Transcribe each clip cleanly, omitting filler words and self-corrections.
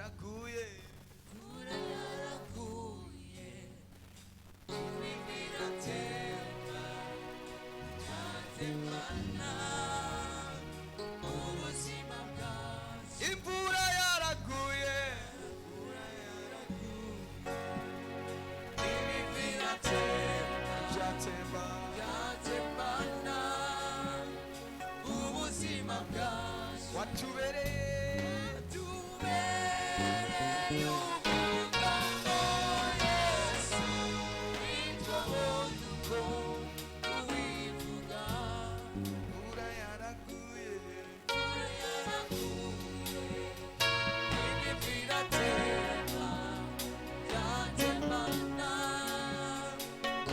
yaraguye imvura yaraguye imivu iratemba iratembana ubuzima bwacu imvura yaraguye imivu iratemba byatemba iratembana ubuzima bwacu watubereye tubereye umugabo Yesu nitwabonye uko tuwivuga imvura yaraguye imvura yaraguye imivu iratemba iratembana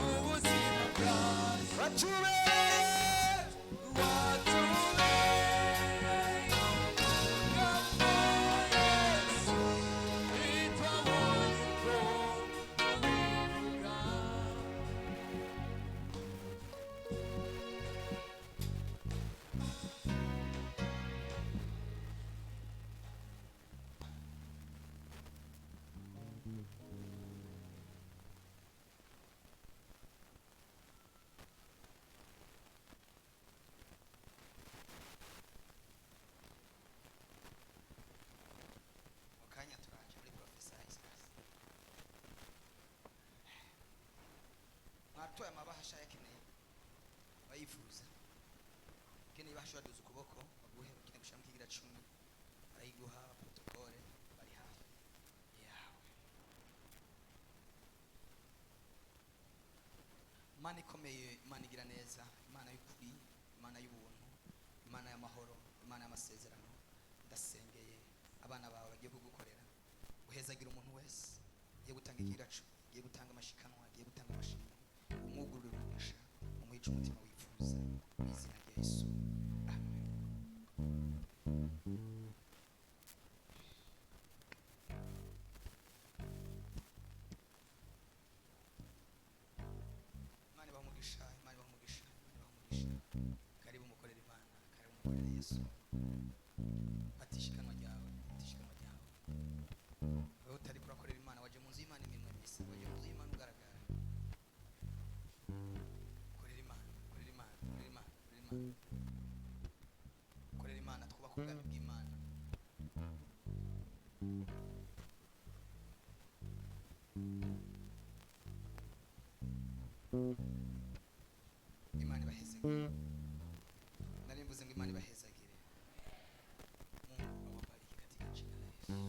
ubuzima bwacu watubereye watubereye umugabo Yesu nitwabonye uko tuwivuga mu kanya turanje muri professorize mwatoye amabahasha yakeneye bayifuza keneye ibahasha waduza ukuboko baguhe ukeneye gushiramo ikigira 10 arayiguha protokole bari hafi yawe Imana ikomeye Imana igira neza Imana y'ukuri Imana y'ubuntu Imana y'amahoro Imana y'amasezerano ndasengeye abana bawe bagiye kugukorera uhezagira umuntu wese ugiye gutanga ikiracu ugiye gutanga amashikanwa ugiye gutanga amashimwe umwugururira umugisha umuhica umutima wifuza mu izina rya Yesu amen Imana ibahe umugisha Imana ibahe umugisha Imana ibahe umugisha karibu mukorera Imana karibu mukorera Yesu fatishikanwa ryawe fatishikanwa ryawe wowe utari kurakorera Imana waje mu nzu y'Imana iminwe misa waje mu nzu y'Imana ugaragara korera Imana korera Imana korera Imana korera Imana korera Imana twubaka ubwami bw'Imana Imana ibahezagire nari mvuze ngo Imana ibahezagire Mungu awabariki katika jina la Yesu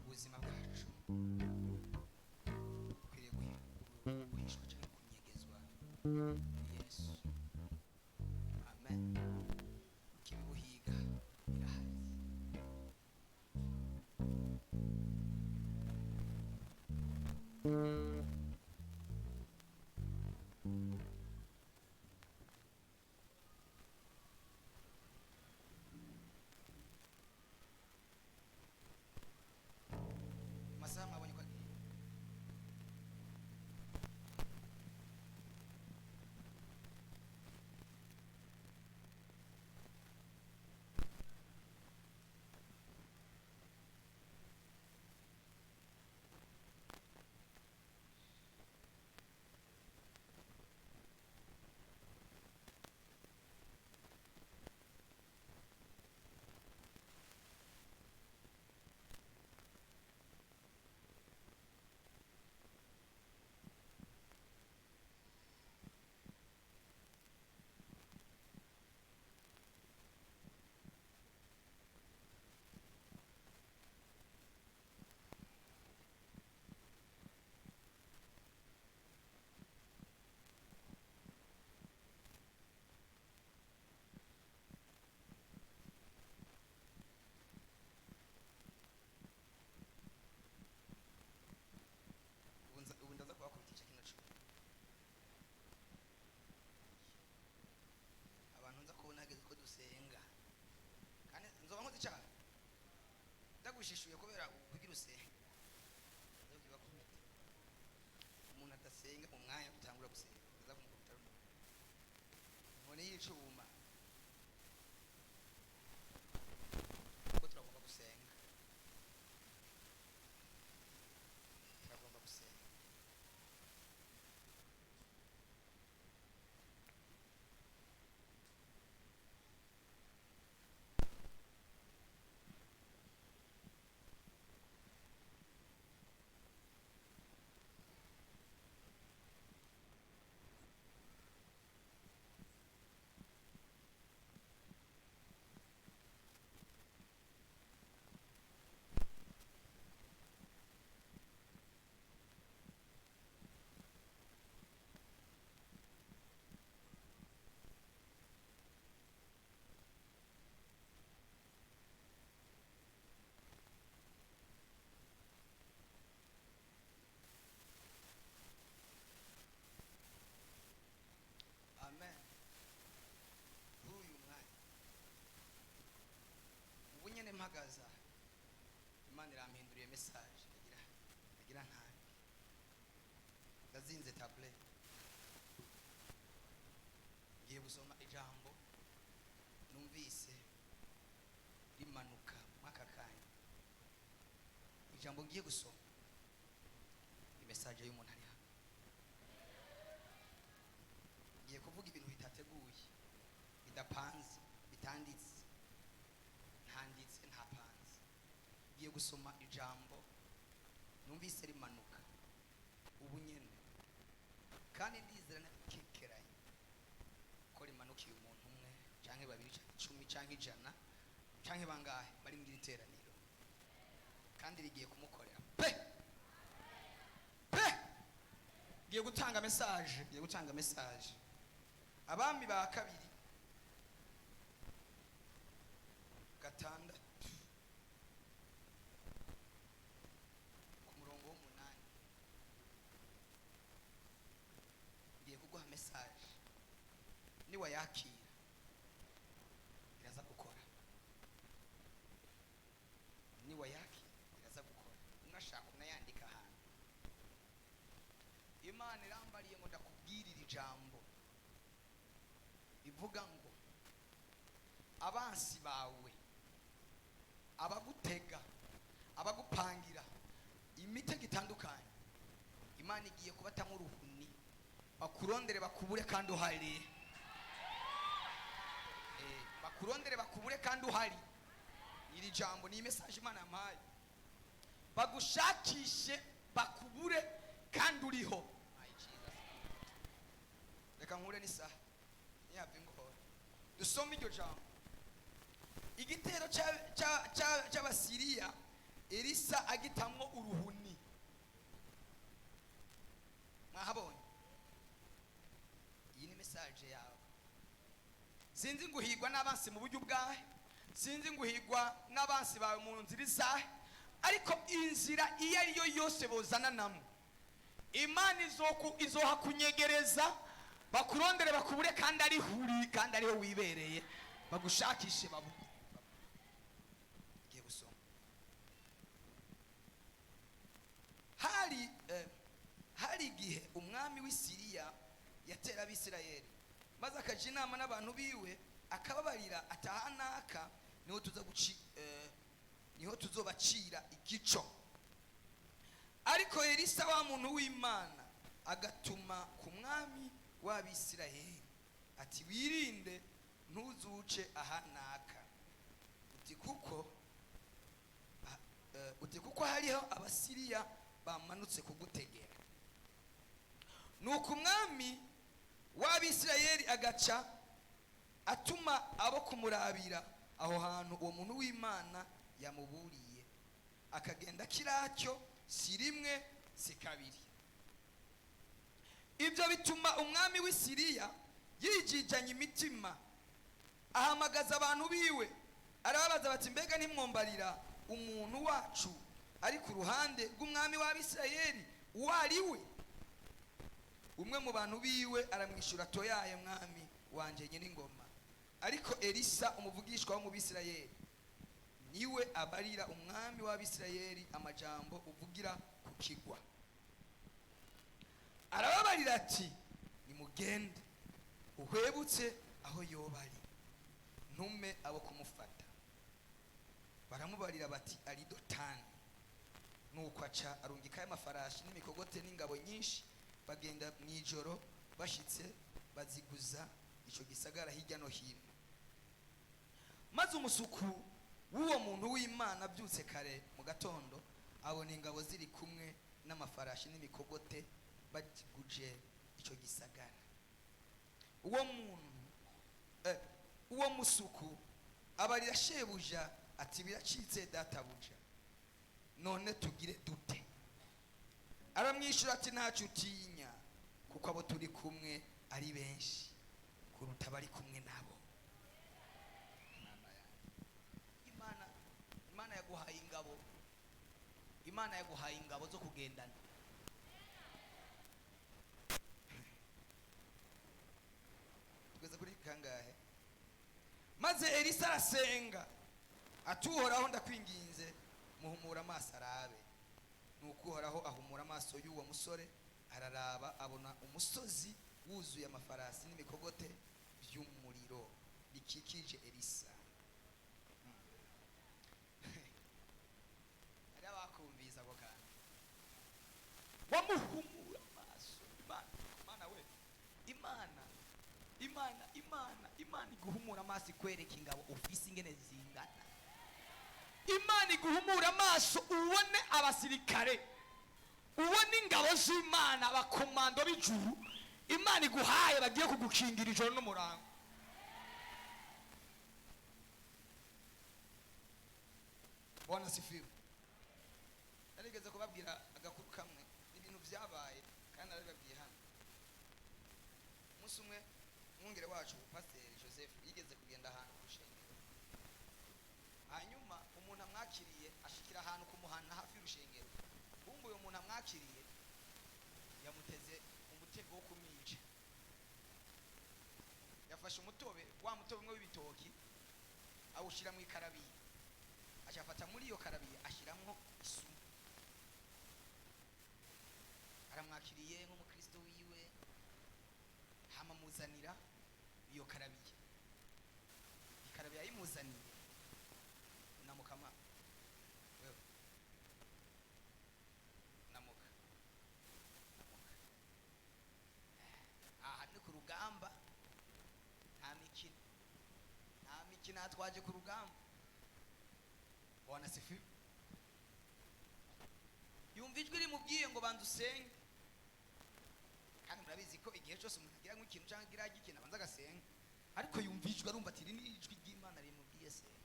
ubuzima bwacu ukwiriye guhishwa cyangwa kunyegezwa Yesu amen kibibuhiga birahari masaha mwabonye ko agiye ndabishishuye kubera kugira usenge umuntu adasenga mu mwanya utangura gusenga uza kumukubita inkoni y'icuma kuko turagomba gusenga amen. Huyu mwanya ubu nyene mpagaza Imana irampinduriye message agira ntabi ndazinze tablet ngiye gusoma ijambo numvise rimanuka mwaka kanya ijambo ngiye gusoma ni message y'umuntu ari hano ngiye kuvuga ibintu bitateguye bidapanze bitanditse ntanditse ntapanze ngiye gusoma ijambo numvise rimanuka ubu nyene kandi ndizera nakikeraye ko rimanukiye umuntu umwe canke babiri canke 10 canke 100 canke bangahe bari mu iteraniro kandi rigiye kumukorera pe ngiye gutanga message abami ba kabiri gatandatu ku murongo w'umunani ngiye kuguha message niwayakira iraza gukora niwayakira iraza gukora unashaka unayandika ahantu Imana irambariye ngo ndakubwirira ijambo ivuga ngo abansi bawe abagutega abagupangira imitego itandukanye Imana igiye kubatamo uruhuni bakurondere bakubure kandi uhari bakurondere bakubure kandi uhari iri jambo ni message Imana yampaye bagushakishe bakubure kandi uriho reka nkure n'isaha ntiyapfa ingora dusome iryo jambo igitero cy'abasiriya Elisa agitamwo uruhuni mwahabonye iyi ni message yawe sinzi nguhigwa n'abansi mu buryo bwawe sinzi nguhigwa n'abansi bawe mu nzira izahe ariko inzira iyo ariyo yose bozananamo Imana izoha kunyegereza bakurondere bakubure kandi ari huri kandi ariho wibereye bagushakishe babu hari igihe umwami w'Isiriya yatera abisirayeli maze akaja inama n'abantu biwe akababarira atahanaka niho tuzobacira igico ariko Elisa wa muntu w'Imana agatuma ku mwami w'Abisirayeli ati wirinde ntuzuce ahanaka uti kuko hariho abasiriya bamanutse kugutegera nuko umwami w'Abisirayeli agaca atuma abo kumurabira aho hantu uwo muntu w'Imana yamuburiye akagenda kiracyo si rimwe si kabiri ibyo bituma umwami w'Isiriya yijijanye imitima ahamagaza abantu biwe arababaza bati mbega ntimwombarira umuntu wacu ari ku ruhande rw'umwami w'Abisirayeli wari we umwe mu bantu biwe aramwishura toyaye mwami wanje nyine ingoma ariko Elisa umuvugishwa wo mu Bisirayeli niwe abarira umwami w'Abisirayeli amajambo uvugira ku kigwa. Arababarira ati nimugende uhwebutse aho yoba ari, ntume abo kumufata. Baramubarira bati ari Dotani. Nuko aca arungikayo amafarashi n'imikogote n'ingabo nyinshi, bagenda mu ijoro, bashitse baziguza ico gisagara hirya no hino. Maze umusuku w'uwo muntu w'Imana abyutse kare mu gatondo, abona ingabo ziri kumwe n'amafarashi n'imikogote baguje ico gisagara. Uwo musuku abarira shebuja ati biracitse databuja, none tugire dute? Aramwishyura ati ntacyo utinya, kuko abo turi kumwe ari benshi kuruta bari kumwe nabo. Imana yaguhaye ingabo, Imana yaguhaye ingabo zo kugendana. Tugeze kuri kangahe? Maze Elisa arasenga ati Uhoraho ndakwinginze muhumura amaso arabe. Nuko Uhoraho ahumura amaso y'uwo musore, araraba abona umusozi wuzuye amafarasi n'imikogote by'umuriro bikikije Elisa. Ari abakumviza ako kantu, wamuhumura amaso. Imana we, Imana iguhumura amaso ikwereka ingabo ufise ingene zingana. Imana iguhumura amaso ubone abasirikare, ubone ingabo z'Imana, abakomando b'ijuru Imana iguhaye bagiye kugukingira ijoro n'umurango. Bwana sifiwe. Narigeze kubabwira agakuru kamwe ibintu byabaye kandi narabibabwiye hano. Umunsi umwe umwungere wacu Pastor Joseph yigeze kugenda ahantu ku rushengero, hanyuma umuntu amwakiriye ashikira ahantu ku muhanda hafi y'urushengero. Bumva uyo muntu amwakiriye yamuteze umutego wo kumwica. Yafashe umutobe, wa mutobe umwe w'ibitoki awushira mu ikarabiye, ashafata muri iyo karabiye ashiramwo isumu. Aramwakiriye nk'umukristo wiwe, hama muzanira iyo karabiye. Ikarabiye ayimuzaniye, namukama wewe, namuka aha ni ku rugamba, nta mikino twaje ku rugamba. Bwana sifiwe. Yumva ijwi rimubwiye ngo banza usenge, kandi murabizi ko igihe cyose umuntu agira nk'ikintu cyangwa agira ikintu abanza agasenga, ariko yumva ijwi arumva ati ni ijwi ry'Imana rimubwiye senga.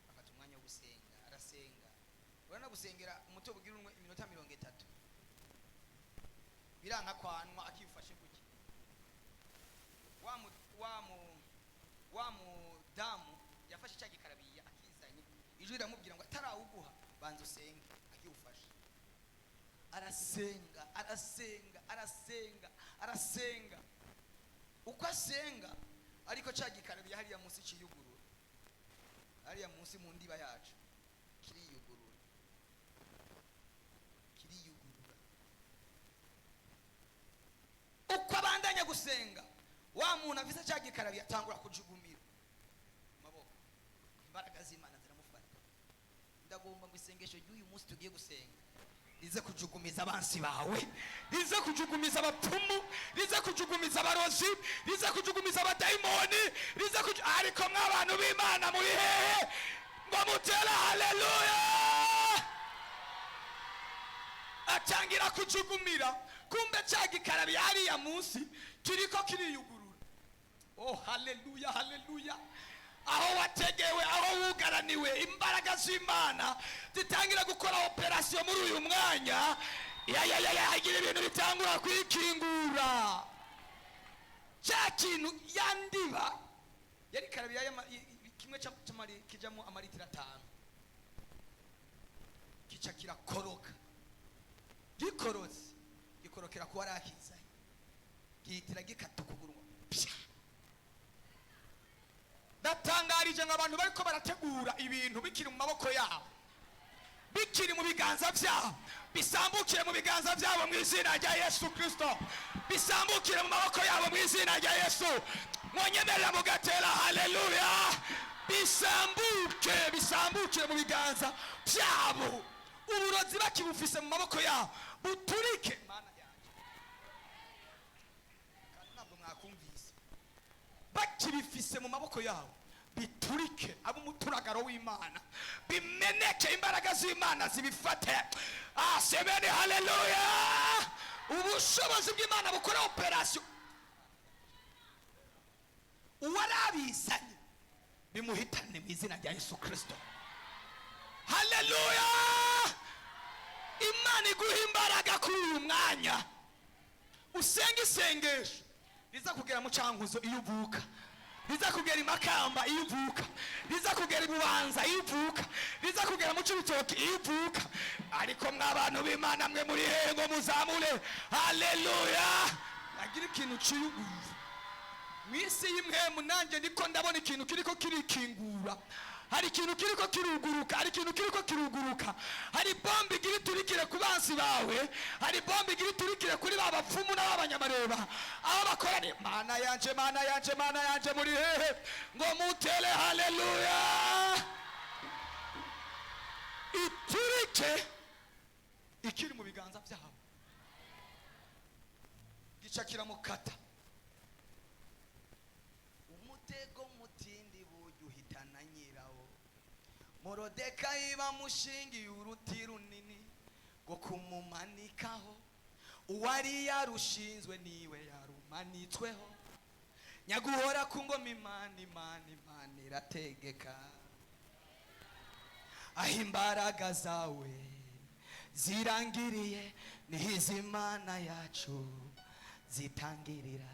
Afata umwanya wo gusenga, arasenga. Urana gusengera umutobe ugira umwe iminota 30, biranka kwanwa akifashe kuki. Wa mudamu yafashe cya gikarabiye akizanye, ijwi riramubwira ngo atarawuguha banza usenge, akiwufashe. Arasenga uko asenga, ariko cya gikarabiye hariya munsi cyiyugurura, hariya munsi mu ndiba yacu kiriyugurura. Uko abandanya gusenga, wa muntu afise cya gikarabiye atangura kujugumira amaboko. Imbaraga z'Imana ziramufata. Ndagomba ngo isengesho ry'uyu munsi tugiye gusenga rize kujugumiza abansi bawe, rize kujugumiza abapfumu, rize kujugumiza abarozi, rize kujugumiza abadayimoni, ariko mw'abantu b'Imana muri hehe ngo mutera haleluya. Atangira kujugumira, kumbe cya gikarabiye hariya munsi kiriko kiriyugurura. Oh haleluya, haleluya. Aho wategewe, aho wugaraniwe, imbaraga z'Imana zitangira gukora operasiyo muri uyu mwanya. Hagira ibintu bitangura kwikingura. Cya kintu yandiba yari karabiye kimwe kijamo amaritiro 5, kica kirakoroka. Gikorokera kuba arakizaye, gihitira gikata ukuguru. Datangara ndabarije ngo abantu bariko barategura ibintu bikiri mu maboko yabo, bikiri mu biganza byabo, bisambukire mu biganza byabo mu izina rya Yesu Kristo, bisambukire mu maboko yabo mu izina rya Yesu. Mwonyemerera mugatera haleluya. Bisambukire mu biganza byabo, uburozi bakibufise mu maboko yabo buturike. Mana yanjye, kandi ntabwo mwakumvise, bakibifise mu maboko yabo biturike, abo umuturagaro w'Imana bimeneke, imbaraga z'Imana zibifate. Semeni haleluya. Ubushobozi bw'Imana bukora operasiyo, uwarabizanye bimuhitane mu izina rya Yesu Kristo. Haleluya. Imana iguha imbaraga kuri uyu mwanya, usenga isengesho riza kugera mu Cankuzo iyo uvuka, riza kugera i Makamba iyo uvuka, riza kugera i Bubanza iyo uvuka, riza kugera mu Cibitoke iyo uvuka. Ariko mw'abantu b'Imana mwe muri hehe ngo muzamure haleluya. Agira ikintu ciyuguruza mw'isi y'imwemu, nanjye niko ndabona ikintu kiriko kirikingura. Hari ikintu kiriko kiruguruka, hari ikintu kiriko kiruguruka. Hari bombe igira iturikire ku bansi bawe, hari bombe igira iturikire kuri ba bapfumu n'abanyamareba aho bakorane. Mana yanje, Mana yanje, Mana yanje, muri hehe ngo mutere haleluya. Iturike ikiri mu biganza byabo, gica kiramukata. Umutego mutindi burya uhitana nyirawo. Morodekayi bamushingiye uruti runini rwo kumumanikaho, uwari yarushinzwe niwe yarumanitsweho. Nyaguhora ku ngoma Imana irategeka, aho imbaraga zawe zirangiriye niho iz'Imana yacu zitangirira.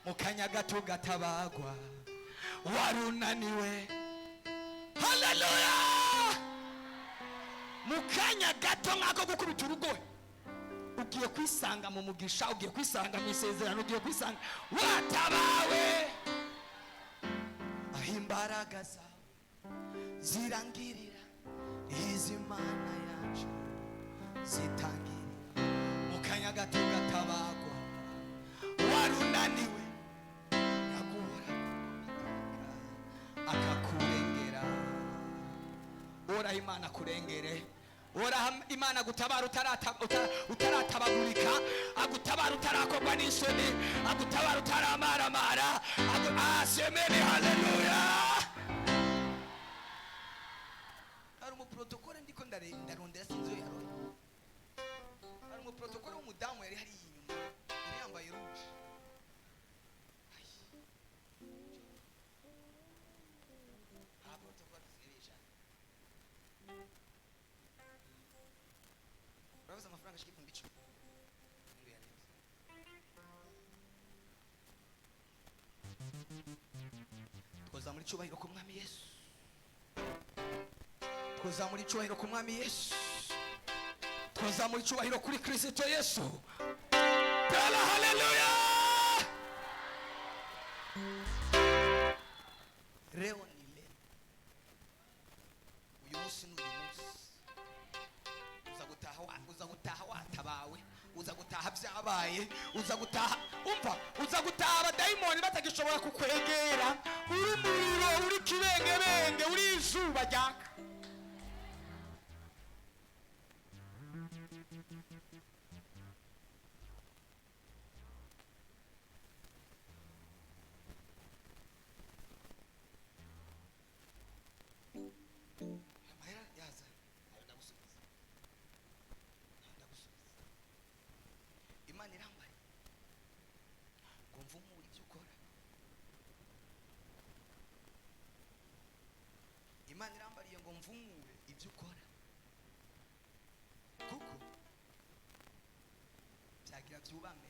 Mu kanya gato gatabagwa warunaniwe. Haleluya. Mu kanya gato nk'ako gukubita urugohe ugiye kwisanga mu mugisha, ugiye kwisanga mu isezerano, ugiye kwisanga watabawe. Aho imbaraga zawe zirangirira iz'Imana yacu zitangirira. Mu kanya gato gatabagwa warunaniwe, Nyaguhora akakurengera. Ora Imana kurengere, ora Imana gutabara utaratabagurika, agutabara utarakorwa n'isoni, agutabara utaramaramara. Semeni haleluya. Hari umuprotokole ndiko ndarondera sinzo yaroye. Hari umuprotokole w'umudamu yari hari inyuma, yari yambaye rouge. Urabaza amafaranga ashika ibihumbi 10. Twoza muri cyubahiro ku mwami Yesu, twoza muri cyubahiro ku mwami Yesu, twoza muri cyubahiro kuri Kristo Yesu. Tala haleluya. Leo ni leo, uyu munsi ni uyu munsi. Uza gutaha watabawe, uza gutaha byabaye, uza gutaha umva, uza gutaha abadayimoni batagishobora kukwegera. Uri umuriro, uri kibengebenge, uri izuba ryaka. Imana irambaye ngo mvumure ibyo ukora. Imana irambariye ngo mvumure ibyo ukora, kuko byagira byubame,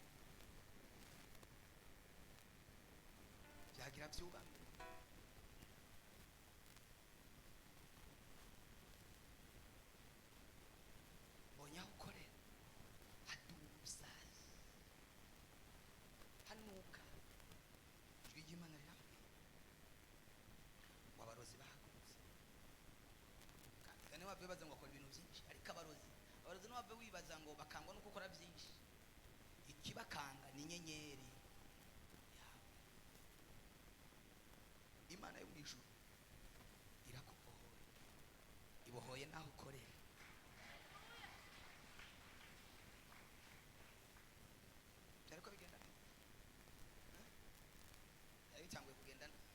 byagira byubame. Mbonye aho ukorera hadusa, hanuka. Ijwi ry'Imana rirambuye ntiwave wibaza ngo akora ibintu byinshi, ariko abarozi ntiwave wibaza ngo bakangwa nuko ukora byinshi. Ikibakanga ni inyenyeri yawe. Imana yo mu ijuru irakubohoye, ibohoye naho ukorera. Byariko bigenda neza, byari bitanguye kugenda nabi,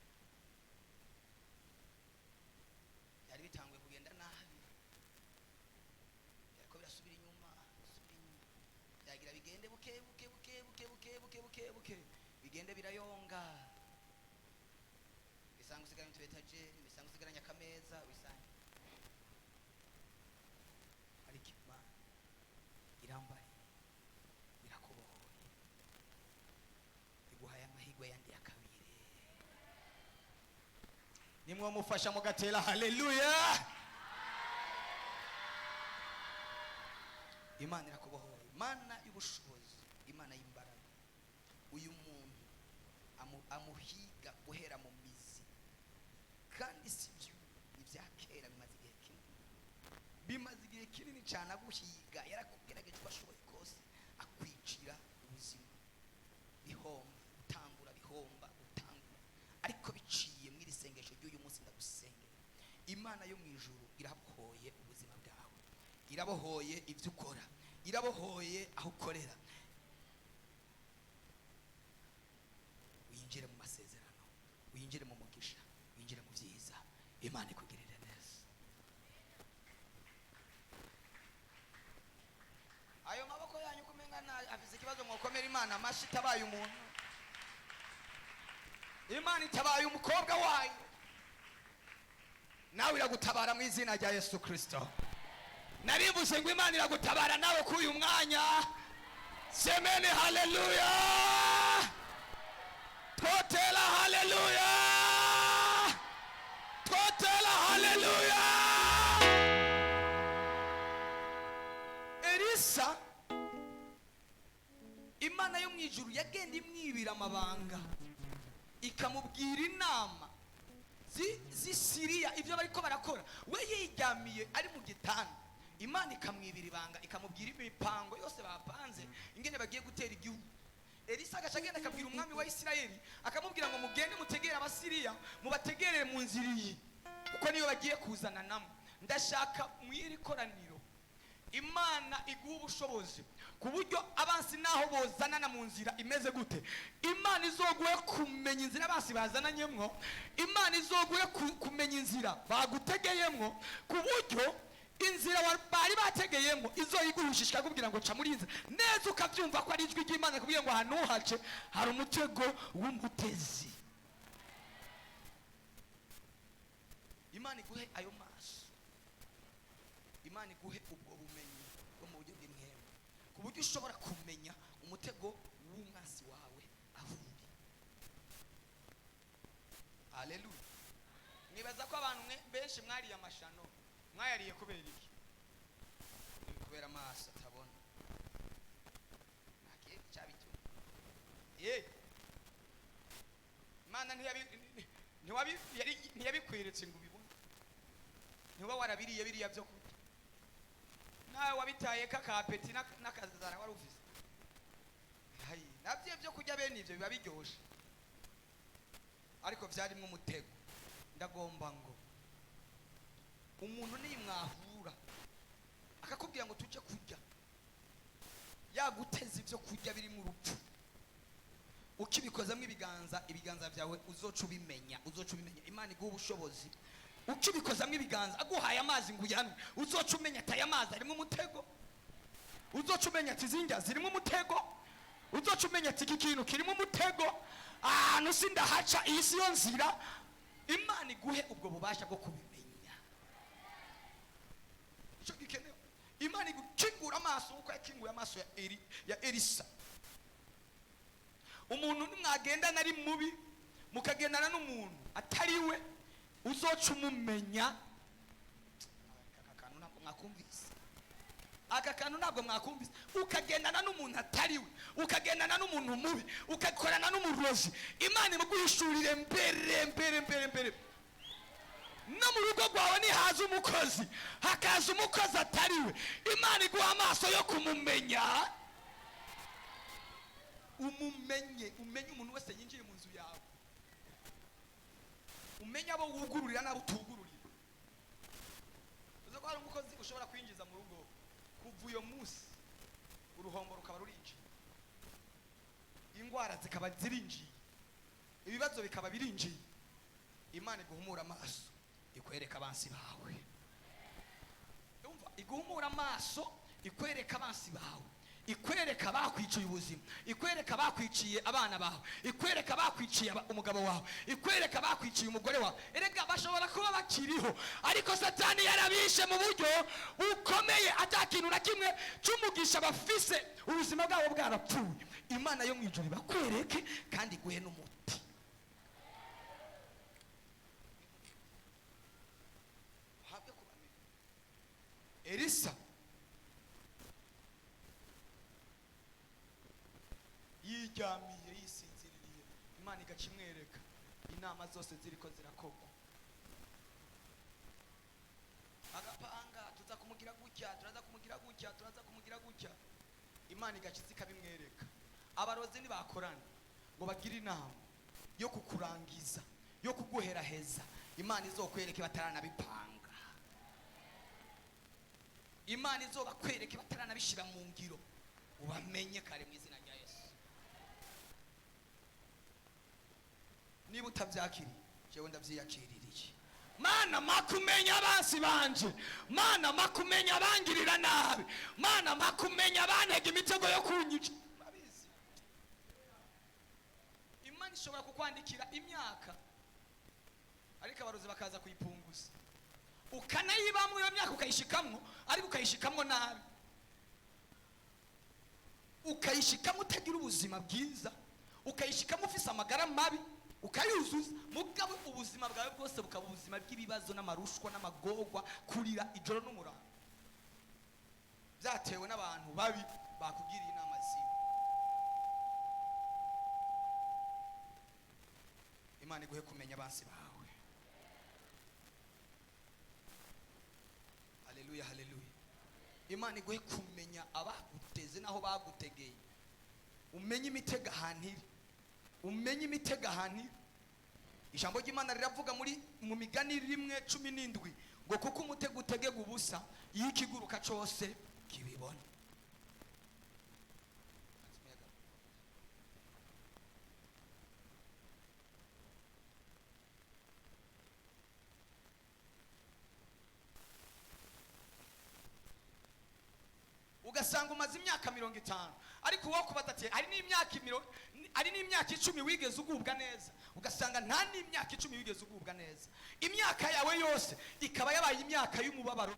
byari bitanguye kugenda nabi, byariko birasubira inyuma, byagira bigende buke bigende birayonga. Bisanga usigaranye utuetajeri, bisanga usigaranye akameza, bisanga ariko Imana irambaye irakubohoye, iguhaye amahirwe yandi ya kabiri. Nimwe mufasha mugatera haleluya. Imana irakubohoye, Imana y'ubushobozi, Imana y'imbaraga. Uyu muntu amuhiga guhera mu mizi, kandi sibyo ibya kera, bimaze igihe kinini cyane aguhiga. Yarakugerageje uko ashoboye kose akwicira ubuzima, bihomba utangura, bihomba utangura, ariko biciye muri sengesho ry'uyu munsi ndagusengera. Imana yo mu ijuru irabohoye ubuzima bwawe, irabohoye ibyo ukora, irabohoye aho ukorera. Winjire mu masezerano, winjire mu mugisha, winjire mu byiza. Imana ikugirire neza. Ayo maboko yanyu kumengana afise ikibazo, mwokomera Imana amashi. Itabaye umuntu, Imana itabaye umukobwa wayo, nawe iragutabara mu izina rya Yesu Kristo. Narivuze ngo Imana iragutabara nawe kuri uyu mwanya. Semene haleluya, twotera haleluya, twotera haleluya. Elisa, Imana yo mu ijuru yagenda imwibira amabanga, ikamubwira inama z'Isiriya ibyo bariko barakora. We yiryamiye ari mu gitanda, Imana ikamwibira ibanga, ikamubwira imipango yose bapanze ingene bagiye gutera igihugu. Elisa agaca agenda akabwira umwami wa Isirayeli, akamubwira ngo mugende mutegere Abasiriya, mubategerere mu nzira iyi, kuko niyo bagiye kuzana namo. Ndashaka mwiri koraniro Imana iguha ubushobozi ku buryo abansi naho bozanana mu nzira imeze gute, Imana izoguhe kumenya inzira abansi bazananyemwo, Imana izoguhe kumenya inzira bagutegeyemwo, ku buryo inzira bari bategeyemo izoyiguhishishika kubwira ngo ca muri inzira neza, ukabyumva ko ari ijwi ry'Imana kubwira ngo ahantu hace hari umutego w'umutezi. Imana iguhe ayo maso, Imana iguhe ubwo bumenyi bwo mu buryo bw'imwema, ku buryo ushobora kumenya umutego w'umwasi wawe aho uri. Haleluya. Nibaza ko abantu benshi mwariye amashano, mwayariye kubera iki? Kubera amaso atabona. Ntakiye cyabituma. Imana ntiyabikweretse ngo ubibone, ntiba warabiriye biriya byo kurya, nawe wabitaye kakapeti n'akazara wari ufise. Nabyo byo kurya bene ibyo biba biryoshe, ariko byarimo umutego. Ndagomba ngo umuntu nimwahura akakubwira ngo tuje kurya, yaguteza ibyo kurya biri mu rupfu, ukibikozamo ibiganza byawe uzoca ubimenya. Imana iguha ubushobozi, ukibikozamo ibiganza, aguhaye amazi ngo uyanwe, uzoca umenya ati aya mazi arimo umutego, uzoca umenya ati izi ndya zirimo umutego, uzoca umenya ati iki kintu kirimo umutego, ahantu sindahaca, iyi si yo nzira. Imana iguhe ubwo bubasha bwo kubimenya. Icyo gikenewe, Imana igukingura amaso uko yakinguye amaso ya Elisa. Umuntu nimwagendana ari mubi, mukagendana n'umuntu atari we, uzoca umumenya. Aka kantu ntabwo mwakumvise. Ukagendana n'umuntu atari we, ukagendana n'umuntu mubi, ukakorana n'umurozi, Imana imuguhishurire mbere no mu rugo rugo rwawe nihaza umukozi hakaza umukozi atariwe, Imana iguha amaso yo kumumenya. umenye umuntu wese yinjiye mu nzu yawe, umenye abo wugururira n'abo utugururira. uzi ko hari umukozi ushobora kwinjiza mu rugo, kuva uyo munsi uruhombo rukaba rurinjiye, indwara zikaba zirinjiye, ibibazo bikaba birinjiye. Imana iguhumura amaso ikwereka abansi bawe. Umva, iguhumura amaso ikwereka abansi bawe, ikwereka bakwiciye ubuzima, ikwereka bakwiciye abana bawe, ikwereka bakwiciye umugabo wawe, ikwereka bakwiciye umugore wawe. Erega bashobora kuba bakiriho, ariko Satani yarabishe mu buryo bukomeye, atakintu na kimwe cy'umugisha bafise, ubuzima bwabo bwarapfuye. Imana yo mu ijuru ibakwereke kandi iguhe n'umuti. Habwe kubamenya. Elisa yiryamiye yisinziriye, Imana igaca imwereka inama zose ziriko zirakogwa. Agapanga tuza kumugira gutya, turaza kumugira gutya, turaza kumugira gutya. Imana igaca ikabimwereka. Abarozi nibakorana ngo bagire inama yo kukurangiza, yo kuguheraheza, Imana izokwereke bataranabipanga. Imana izobakwereke bataranabishira mu ngiro, ubamenye kare mu izina rya Yesu. Niba utabyakiriye, jewe ndabyiyakiririye. Mana makumenya abansi banje, Mana makumenya abangirira nabi, Mana makumenya abantega imitego yo kunyica. Imana ishobora kukwandikira imyaka, ariko abarozi bakaza kuyipunguza, ukanayibamwe iyo myaka ukayishikamwo, ariko ukayishikamwo nabi, ukayishikamwo utagira ubuzima bwiza, ukayishikamwo ufise amagara mabi, ukayuzuza mugabo ubuzima bwawe bwose bukaba ubuzima bw'ibibazo n'amarushwa n'amagorwa, kurira ijoro n'umurango, byatewe n'abantu babi bakugiriye inama zibi. Imana iguhe kumenya abansi bawe. Haleluya, haleluya. Imana iguhe kumenya abaguteze naho bagutegeye, umenye imitego ahantu iri, umenye imitego ahantu iri. Ijambo ry'Imana riravuga mu Migani 1:17 ngo kuko umutego utegega ubusa, iyo ikiguruka cyose kibibona. Ugasanga umaze imyaka 50, ariko uwo kubaza ati ari n'imyaka 10 wigeze ugubwa neza, ugasanga nta n'imyaka 10 wigeze ugubwa neza. Imyaka yawe yose ikaba yabaye imyaka y'umubabaro.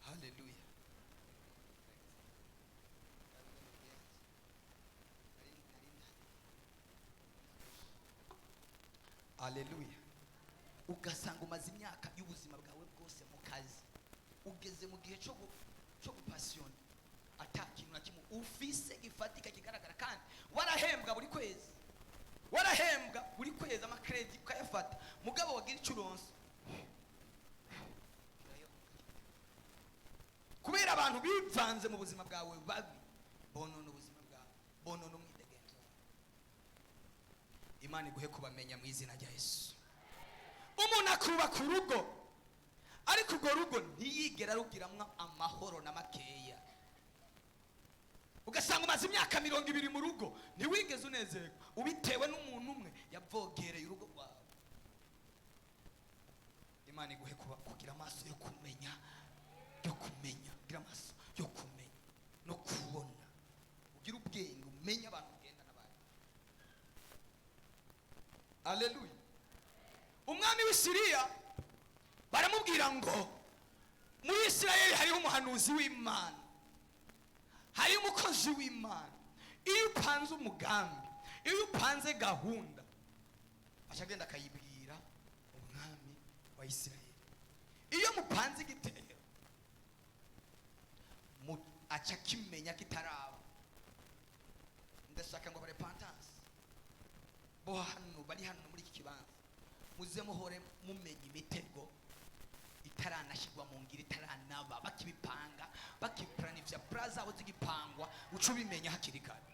Haleluya. Haleluya. Ugasanga umaze imyaka y'ubuzima bwawe bwose mu kazi, ugeze mu gihe cyo gupasiyona, atakintu na kimwe ufise gifatika kigaragara, kandi warahembwa buri kwezi, warahembwa buri kwezi amakredi ukayafata, mugabo wagira icyo uronse kubera abantu bivanze mu buzima bwawe babi, bonona ubuzima bwawe, bonona umwidegenzo. Imana iguhe kubamenya mu izina rya Yesu. Umuntu akubaka urugo, ariko urwo rugo ntiyigera rugiramwa amahoro na makeya. Ugasanga umaze imyaka 20 mu rugo, ntiwigeze unezerwa, ubitewe n'umuntu umwe yavogereye urugo rwawe. Imana iguhe kugira amaso yo kumenya, gira amaso yo kumenya no kubona, ugira ubwenge, umenya abantu ugenda n'abandi. Haleluya. Umwami w'Isiriya baramubwira ngo muri Isirayeli hariho umuhanuzi w'Imana, hari umukozi w'Imana. Iyo upanze umugambi, iyo upanze gahunda, ashagenda akayibwira umwami abayisirayeli iyo mupanze igitero aca kimenya kitaraba. Ndashaka ngo repentance bo hano bari hano muri iki kibanza muze muhore mumenya imitego itaranashyirwa mu ngiro, itaranaba, bakibipanga bakipurana ivya pra zabo zigipangwa, uca ubimenya hakiri kare,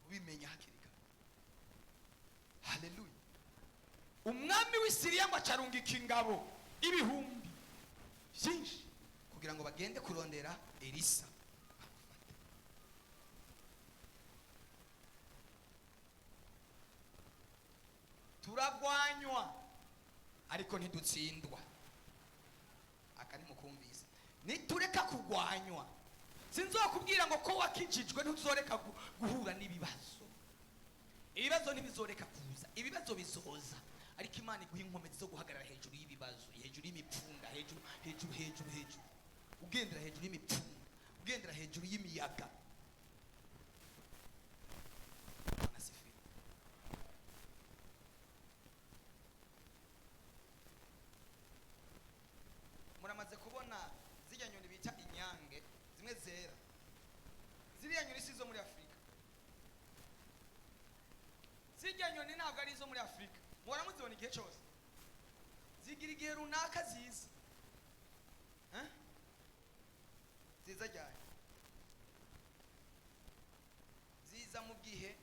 ubimenya hakiri kare. Haleluya. Umwami w'Isiriya ngo acarungika ingabo ibihumbi byinshi kugira ngo bagende kurondera Elisa. Turagwanywa ariko ntidutsindwa. Aka ni mukumvise. Nitureka kugwanywa, sinzokubwira ngo ko wakijijwe ntuzoreka guhura n'ibibazo. Ibibazo ntibizoreka kuza, ibibazo bizoza, ariko Imana iguha inkomezi zo guhagarara hejuru y'ibibazo, hejuru y'imipfunda, hejuru ugendera hejuru y'imipfunda, ugendera hejuru y'imiyaga. Muramaze kubona zirya nyoni bita inyange zimwe zera, ziriya nyoni si zo muri Afurika. Zirya nyoni ntabwo ari izo muri Afurika, muhora muzibona igihe cyose, zigira igihe runaka ziza. Ziza ryari? Ziza mu gihe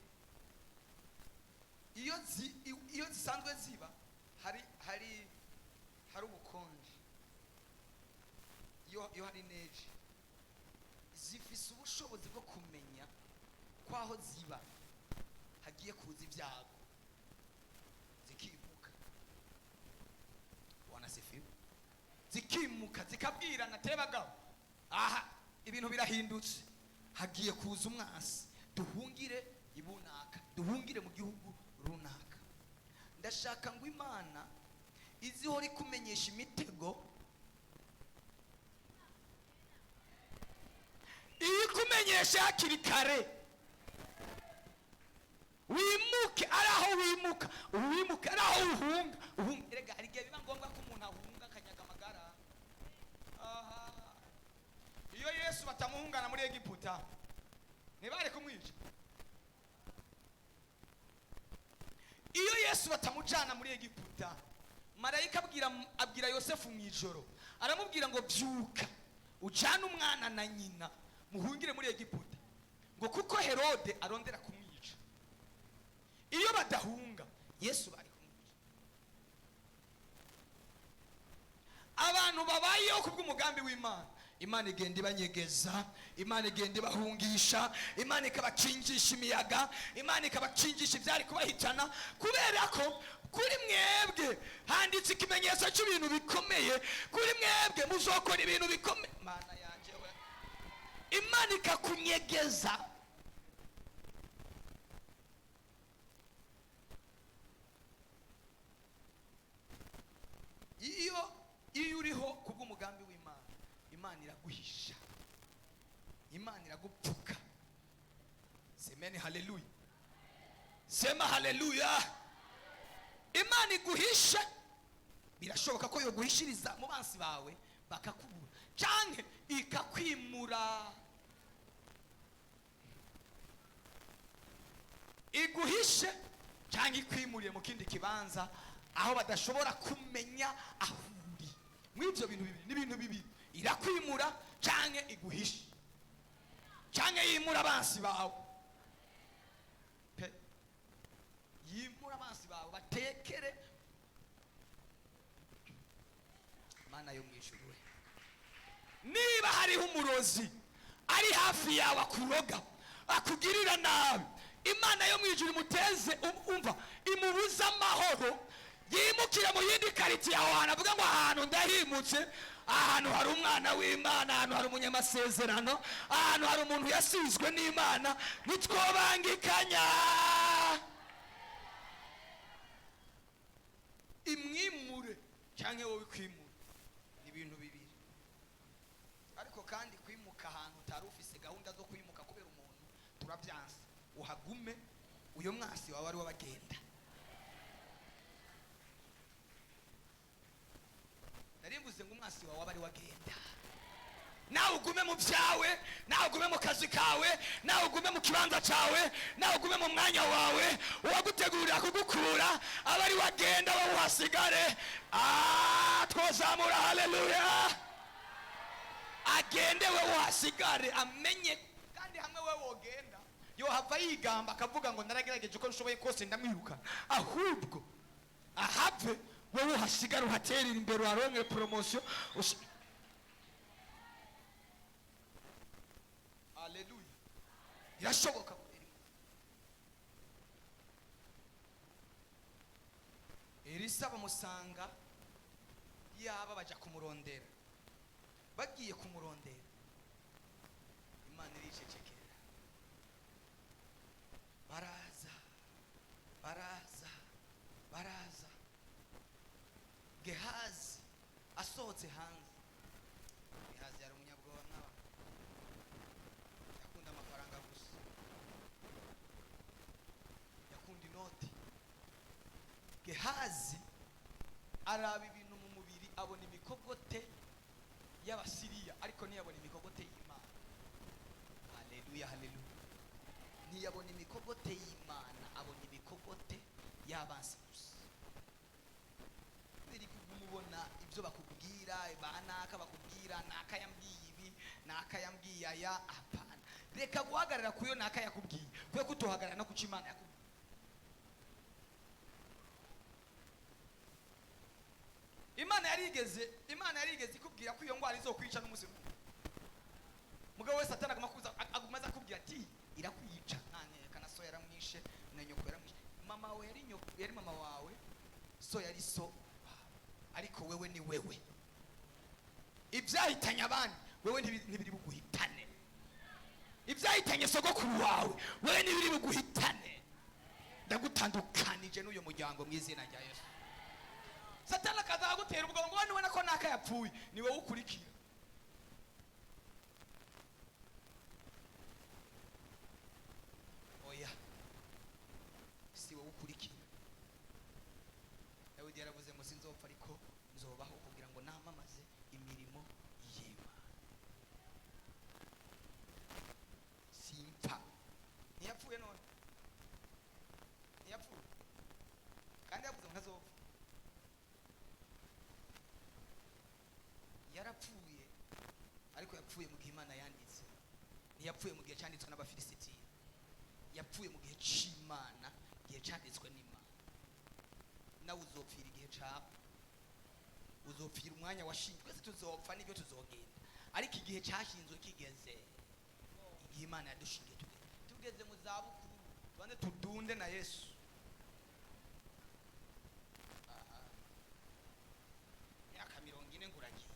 iyo zisanzwe ziba hari ubukonje, iyo hari neje, zifise ubushobozi bwo kumenya ko aho ziba hagiye kuza ibyago, zikimuka. Wanasifiwe. Zikimuka zikabwirana, tebagabo, aha ibintu birahindutse, hagiye kuza umwasi, duhungire ibunaka, duhungire mu gihugu runaka. Ndashaka ngo Imana izihora ikumenyesha imitego, ikumenyesha hakiri kare, wimuke ari aho wimuka, wimuke ari aho uhunga. Erega hari igihe biba ngombwa ko umuntu ahunga akanyaga amagara. Iyo Yesu batamuhungana muri Egiputa ntibari kumwica. Iyo Yesu batamujana muri Egiputa, marayika abwira Yosefu mu ijoro, aramubwira ngo byuka ujana umwana na nyina muhungire muri Egiputa, ngo kuko Herode arondera kumwica. Iyo badahunga Yesu bari kumwica. Abantu babayeho kubw'umugambi w'Imana, Imana igenda ibanyegeza, Imana igenda ibahungisha, Imana ikabakingisha imiyaga, Imana ikabakingisha ibyari kubahitana, kubera ko kuri mwebwe handitse ikimenyetso cy'ibintu bikomeye. Kuri mwebwe muzokora ibintu bikomeye. Mana yanje we, Imana ikakunyegeza. Iyo uriho kubw'umugambi w'Imana, Imana iraguhisha, Imana iragupfuka. Semeni haleluya, sema haleluya. Imana iguhisha, birashoboka ko yoguhishiriza mu bansi bawe bakakubura, canke ikakwimura. Iguhishe canke ikwimuriye mu kindi kibanza aho badashobora kumenya aho uri. Mw'ibyo bintu bibiri, n'ibintu bibiri, irakwimura canke iguhishe, canke yimura abansi bawe. Yimura abansi bawe batekere. Mana yo mwijuru we, niba hariho umurozi ari hafi yawe akuroga, akugirira nabi, Imana yo mwijuru imuteze umva, imubuza amahoro, yimukire mu yindi karitsiye aho hantu, avuga ngo ahantu ndahimutse, ahantu hari umwana w'Imana, ahantu hari umunyamasezerano, ahantu hari umuntu yasizwe n'Imana, nitwobangikanya. Imwimure cyangwa wowe kwimura, ni ibintu bibiri. Ariko kandi kwimuka ahantu utari ufise gahunda zo kwimuka kubera umuntu, turabyanse. Uhagume, uyo mwasi wawe ari wabagenda. wawe aba ari wagenda. nawe ugume mu byawe, nawe ugume mu kazi kawe, nawe ugume mu kibanza cyawe, nawe ugume mu mwanya wawe, uwagutegurira kugukura aba ari wagenda, wowe uhasigare. Twazamura haleluya. Agende wowe uhasigare, amenye. Kandi hamwe wewe wogenda yohava yigamba akavuga ngo naragerageje uko nshoboye kose ndamwiruka, ahubwo ahave wowe uhasigare, uhaterera imbere, uharonkere promotion. haleluya. Irashoboka kweli. Elisa bamusanga yaba baja kumurondera, bagiye kumurondera Imana iricecekera, baraza Gehazi asohotse hanze. Gehazi yari umunyabwoba mwaba, yakunda amafaranga gusa, yakunda inoti. Gehazi araba ibintu mu mubiri, abona imikogote y'Abasiriya ariko ntiyabona imikogote y'Imana. Haleluya, haleluya. Ntiyabona imikogote y'Imana, abona imikogote y'abansi gusa. Biri kumubona ibyo bakubwira, banaka bakubwira naka yambwiye ibi, naka yambwiye aya. Hapana, reka guhagarara kuyo naka yakubwiye, kwe kutuhagarara no kuca Imana yakubwiye. Imana yarigeze ikubwira ko iyo ngwara izokwica n'umunsi umwe. Mugabo wese Satani agumaza akubwira ati irakwica. Nane kana so yaramwishe na nyoko yaramwishe. Mama we yari nyoko, yari mama wawe, so yari so, ariko wewe ni wewe. Ibyahitanye abandi wewe ntibiri buguhitane. Ibyahitanye sogokuru wawe wewe ntibiri buguhitane. Ndagutandukanije n'uyo muryango mu izina rya Yesu. Satani akaza gutera ubwo ngo ubona ko naka yapfuye, ni wowe ukurikira. Oya, si wowe ukurikira. Dawidi yaravuze ngo sinzopfa ariko nzobaho kugira ngo namamaze imirimo y'Imana. Simpfa. Ntiyapfuye none, ntiyapfuye kandi yavuze ngo ntazopfa. Yarapfuye ariko yapfuye mu gihe Imana yanditse. Ntiyapfuye mu gihe cyanditswe n'Abafilisitiya, yapfuye mu gihe cy'Imana, igihe cyanditswe n'Imana. Nawe uzopfira igihe cyawe, uzopfira umwanya washinzwe. Twese tuzopfa n'ibyo tuzogenda, ariko igihe cyashinzwe kigeze, igihe Imana yadushingiye tugeze mu zabukuru, tubanze tudunde na Yesu. Myaka 40 nguragiye,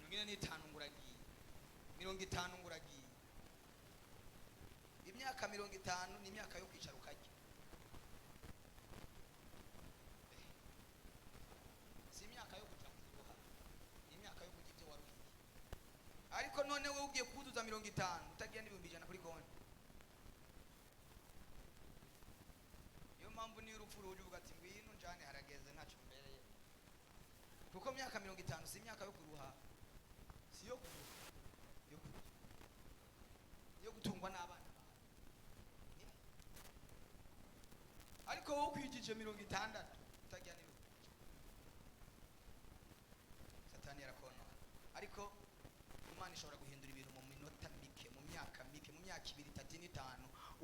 45 nguragiye, 50 nguragiye. Imyaka 50 ni imyaka yo kwicara ukajya. Si imyaka yo kuja kuruha, ni imyaka yo kujya ibyo waruhiye. Ariko none we ugiye kuzuza 50 utagiye n'ibihumbi 100 kuri konti. Iyo mpamvu ni urupfu ruje uvuga ati ngwino njane harageze ntacyo mbereye. Kuko myaka 50 si imyaka yo kuruha, si yo kuruha, yo gutungwa n'abana. Ariko wowe kwijije 60 utagiye n'ibihumbi. Satani yarakona, ariko Imana ishobora guhindura ibintu mu minota mike, mu myaka mike, mu myaka 2, 3, 5,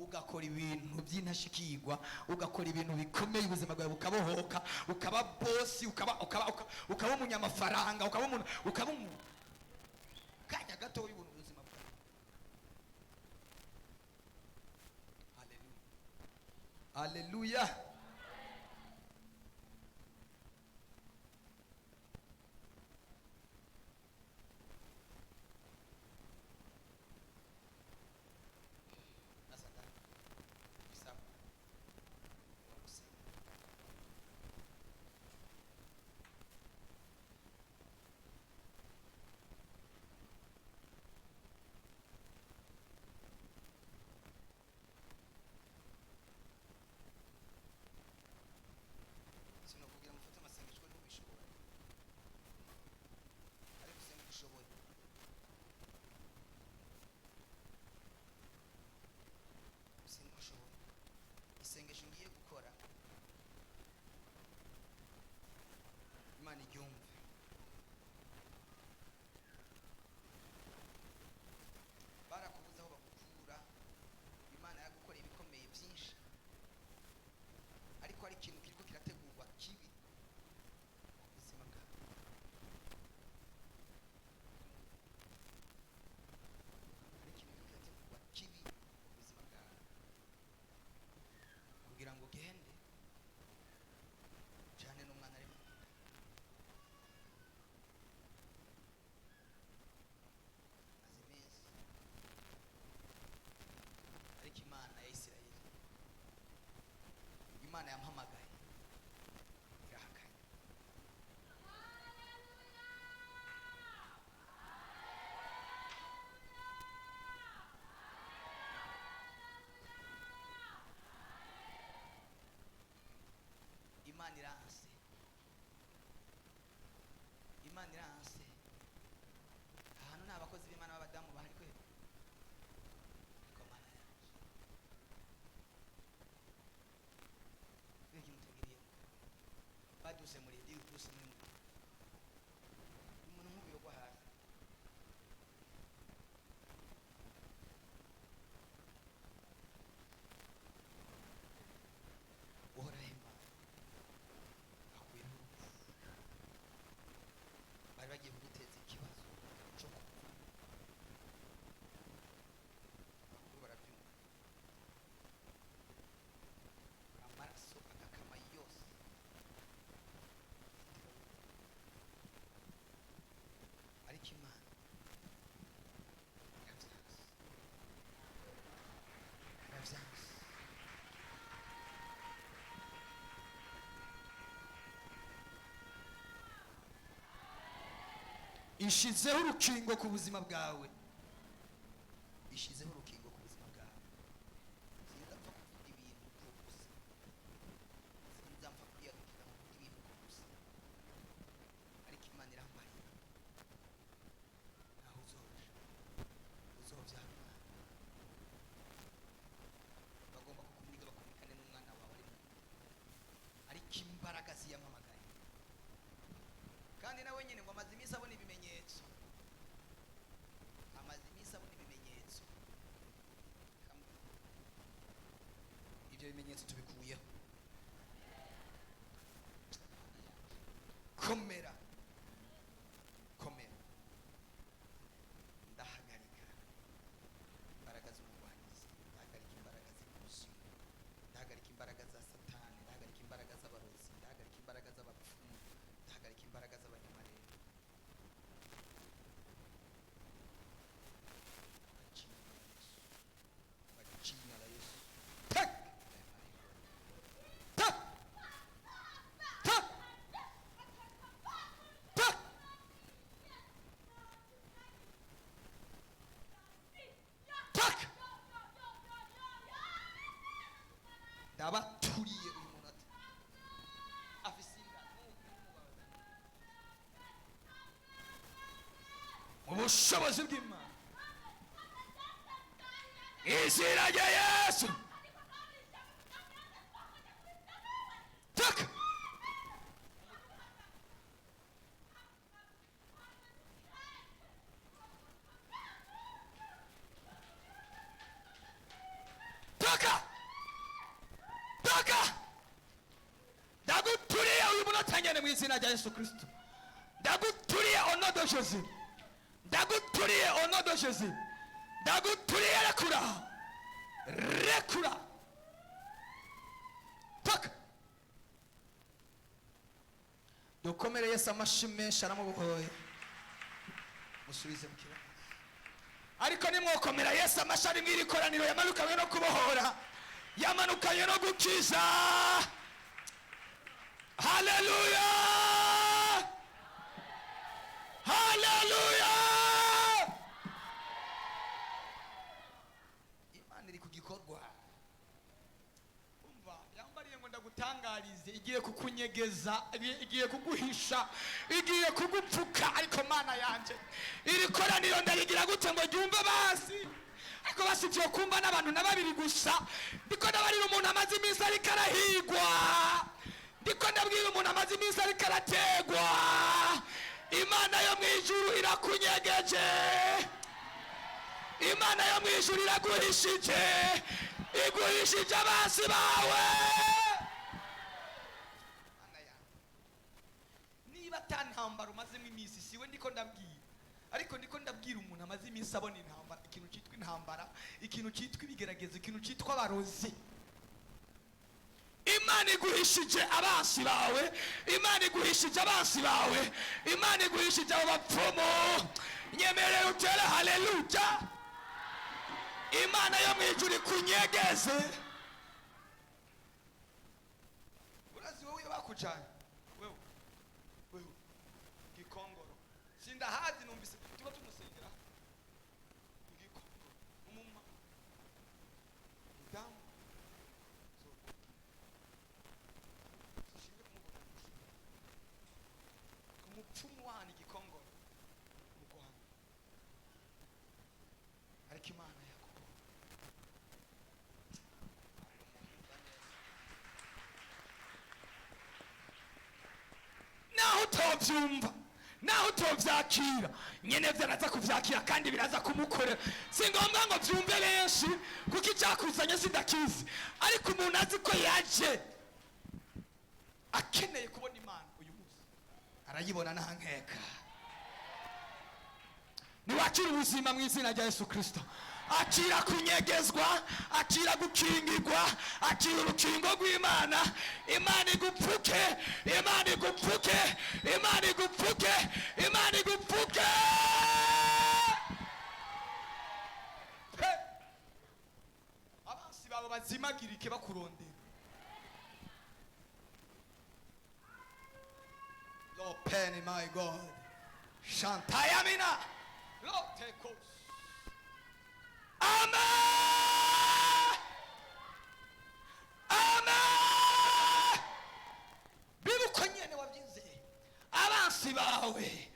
ugakora ibintu by'intashikirwa, ugakora ibintu bikomeye, ubuzima bwawe bukabohoka, ukaba boss, ukaba umunyamafaranga, ukaba umuntu kanya gato y'ubuntu ubuzima bwawe. Haleluya, haleluya. uryumve. Barakubuza aho bagukura, Imana yagukoreye ibikomeye byinshi, ariko hari ikintu kiriko kirategurwa kibi mu buzima bwawe. Hari ikintu kiriko kirategurwa kibi mu buzima bwawe, kugira ngo ugende cyane n'umwana ari mu nda. Maze iminsi, ariko Imana ya Isirayeli, Imana yampamagaye irahakanye. Imana iranse, Imana iranse. Ahantu nta bakozi b'Imana b'abadamu bahari kweli, ariko Mana yanjye ikintu tugiriye baduse muri diri duse muri umuntu nk'uyu gwa hasi. Uhoraho Imana akuyeho urupfu. Bari bagiye kuguteza ikibazo cyo gupfa, abakuru barabyumva, amaraso agakama yose, ariko Imana yabyanze, yabyanze. Ishizeho urukingo ku buzima bwawe, ishizeho urukingo ku buzima bwawe. Sinzapfa kuvuga ibintu uko gusa, sinzapfa kwiyadukira mu kuvuga ibintu uko gusa, ariko Imana irambaye, ntaho uzoja, uzobyara umwana. Bagomba kukumwiga bakumvikane n'umwana wawe ari mu nda, ariko imbaraga ziyamamagaye. Kandi nawe nyine ngo amaze iminsi abona ibimenyetso, amaze iminsi abona ibimenyetso. Ibyo bimenyetso tubikuyeho. Komera, komera. Ndahagarika imbaraga z'umurwanizi, ndahagarika imbaraga z'ikuzimu, ndahagarika imbaraga za Satani, ndahagarika imbaraga z'abarozi, ndahagarika imbaraga z'abapfumu, ndahagarika imbaraga z'abanyamarere. Jina la Yesu. Tak! Tak! Tak! Tak! Tak! Ndabaturiye uyu munota. Afise inda mu bushobozi bw'Imana, izina rya Yesu. Taka! Taka! Taka! Ndaguturiye uyu munota nyene mu izina rya Yesu Kristo. Ndaguturiye au nom de Jésus. Ndaguturiye au nom de Jésus. Ndaguturiye rekura, rekura. Taka! Dukomere Yesu amashyi menshi aramubohoye. Musubize mu kibanza. Ariko nimwokomera Yesu amashyi ari mw'iri koraniro, yamanukanye no kubohora, yamanukanye no gukiza. Haleluya! Haleluya! Imana iri ku gikorwa. Umva, yambariye ngo ndagutangarize, igiye kukunyegeza, igiye kuguhisha, igiye kugupfuka. Ariko Mana yanje, iri koraniro ndarigira gute ngo ryumve basi? Ariko basi byo kumva n'abantu na babiri gusa. Ndiko ndabarira umuntu amaze iminsi ariko arahigwa, ndiko ndabwira umuntu umuntu amaze iminsi ariko arategwa, imana yo mu ijuru irakunyegeje, imana yo mu ijuru iraguhishije, iguhishije abansi bawe. Niba atantambara umazemo iminsi, siwe ndiko ndabwira, ariko ndiko ndabwira umuntu amaze iminsi abona intambara, ikintu cyitwa intambara, ikintu cyitwa ibigeragezo, ikintu cyitwa abarozi. Imana iguhishije abansi bawe, imana iguhishije abansi bawe, imana iguhishije abo bapfumu. Nyemerera utere haleluya. Imana yo mu ijuru ikunyegeze. Urazi wowe bakujanye wewe gikongoro sindahazi, numvise tuba tumusengera gikongoro umuma damu umupfumu wani gikongoro mu Rwanda, ariko imana yako naho utovyumva, naho utovyakira, nyene vyaraza kuvyakira kandi biraza kumukorera. Si ngombwa ngo vyumve benshi kuko icyakuzanye sindakizi, ariko umuntu azi ko yaje akeneye kubona imana uyu munsi arayibona nta nkeka. Niwakira ubuzima mu izina rya Yesu Kristo. Akira kunyegezwa, akira gukingirwa, akira urukingo rw'Imana. Imana igupfuke, imana igupfuke, imana igupfuke, imana igupfuke. Abansi bawe bazimagirike bakurondera. Lord penny my God, Shantayamina, Lord take us. Amen. Amen. Bibuka nyene wabyizeye. Abansi bawe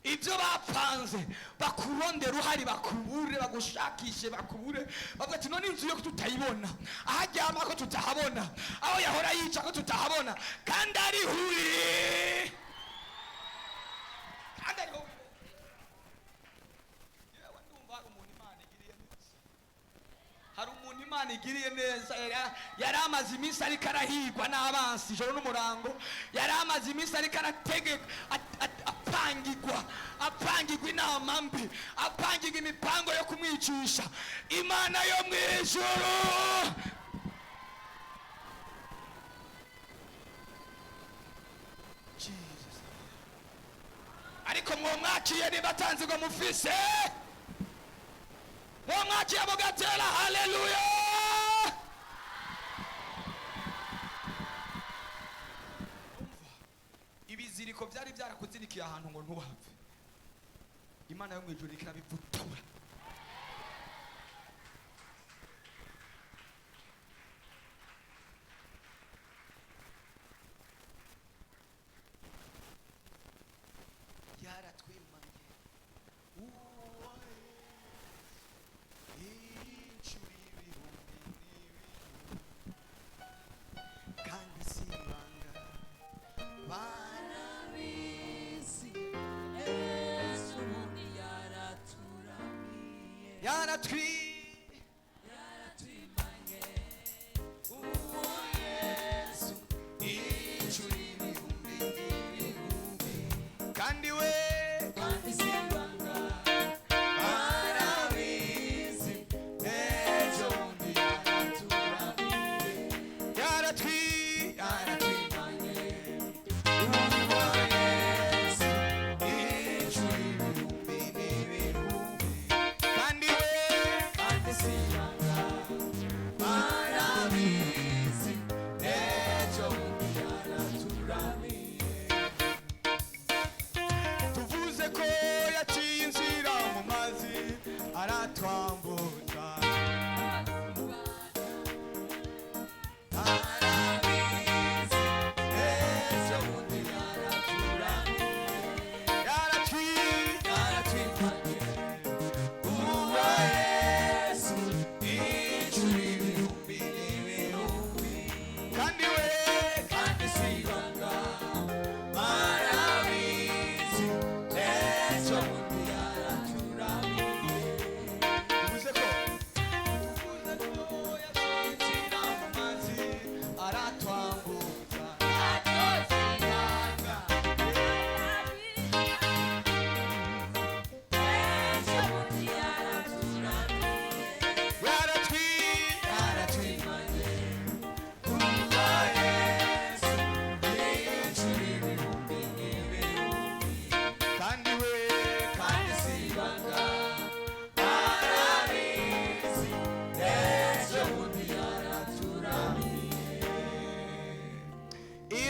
ibyo bapanze bakurondera uhari, bakubure, bagushakishe, bakubure, bavuga ati none inzu yo tutayibona, ahajyama ko tutahabona, aho yahora yica ko tutahabona, kandi ari huri, kandi ari huri. Hari umuntu Imana igiriye neza, yari amaze iminsi ariko arahigwa n'abansi ijoro n'umurango, yari amaze iminsi ariko apangirwa inama mbi, apangirwa imipango yo kumwicisha. Imana yo mu ijuru ariko mwomwakiye niba atanze ngo mufise, mwomwakiye mugatera haleluya. Ibiziriko byari byarakuzirikiye ahantu ngo ntuhapfe, Imana yo mu ijuru ikirabivutura.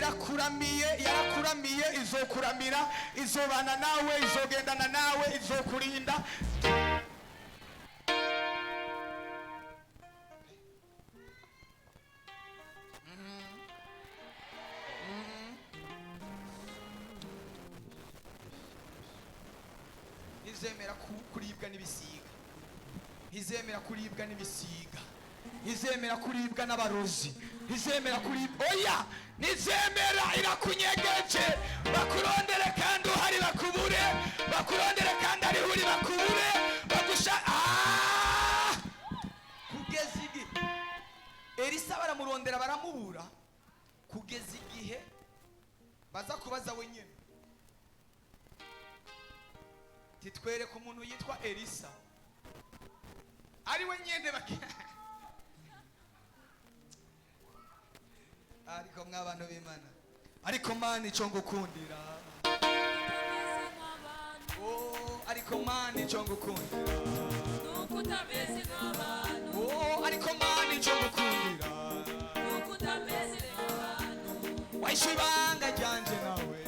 irakuramiye, yarakuramiye, izokuramira, izobana nawe, izogendana nawe, izokurinda. Ntizemera kuribwa n'ibisiga, ntizemera kuribwa n'ibisiga, ntizemera kuribwa n'abarozi, ntizemera kuribwa, oya, ntizemera. Irakunyegeje, bakurondere kandi uhari bakubure, bakurondere kandi ari uri bakubure, bagusha kugeza igihe Elisa baramurondera baramubura, kugeza igihe baza kubaza wenyine, titwereke umuntu yitwa Elisa ari we nyene ariko mw'abantu b'Imana, ariko Mana ico ngukundira, ariko Mana ico ngukundira, ariko Mana ico ngukundira, wahishe ibanga ryanje nawe,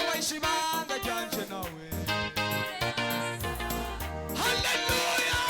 wahishe ibanga ryanje nawe. Haleluya!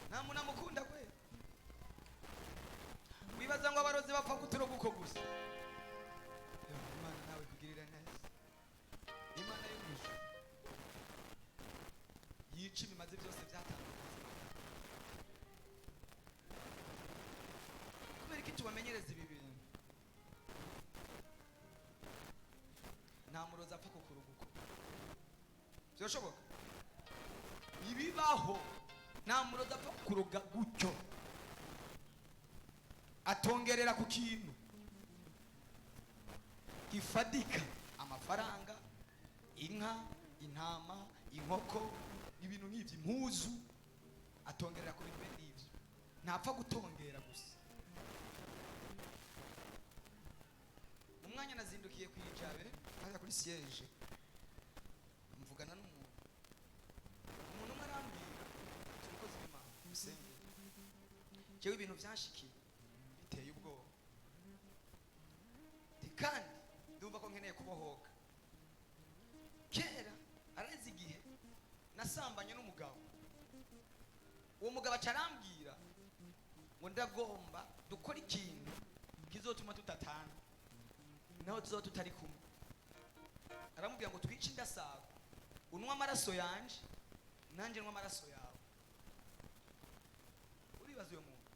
nta muntu amukunda kwe, wibaza ngo abarozi bapfa kuturoga uko gusa. Imana nawe kugirira neza, Imana y'umwijuru yica ibimaze byose byatandukanye. Kubera iki tubamenyereza ibi bintu? Nta murozi apfa kukuroga uko, byoshoboka? Ibibaho. Nta murozi apfa kukuroga gutyo, atongerera ku kintu gifadika, amafaranga, inka, intama, inkoko, ibintu nk'ibyo, impuzu, atongerera ku bintu bene ibyo. Ntapfa gutongera gusa. Umwanya nazindukiye kwijabere hajya kuri siège, mvugana n'umuntu umwe arambwira, tumukozi w'Imana musenge, jewe ibintu byanshikiye biteye ubwoba, kandi ndumva ko nkeneye kubohoka. Kera areze igihe nasambanye n'umugabo, uwo mugabo acarambwira ngo ndagomba dukora ikintu kizotuma tutatana, naho tuzoba tutari kumwe. Aramubwira ngo twice indasago, unwa amaraso yanje nanje nwa amaraso yawe. Uribaza uyo muntu?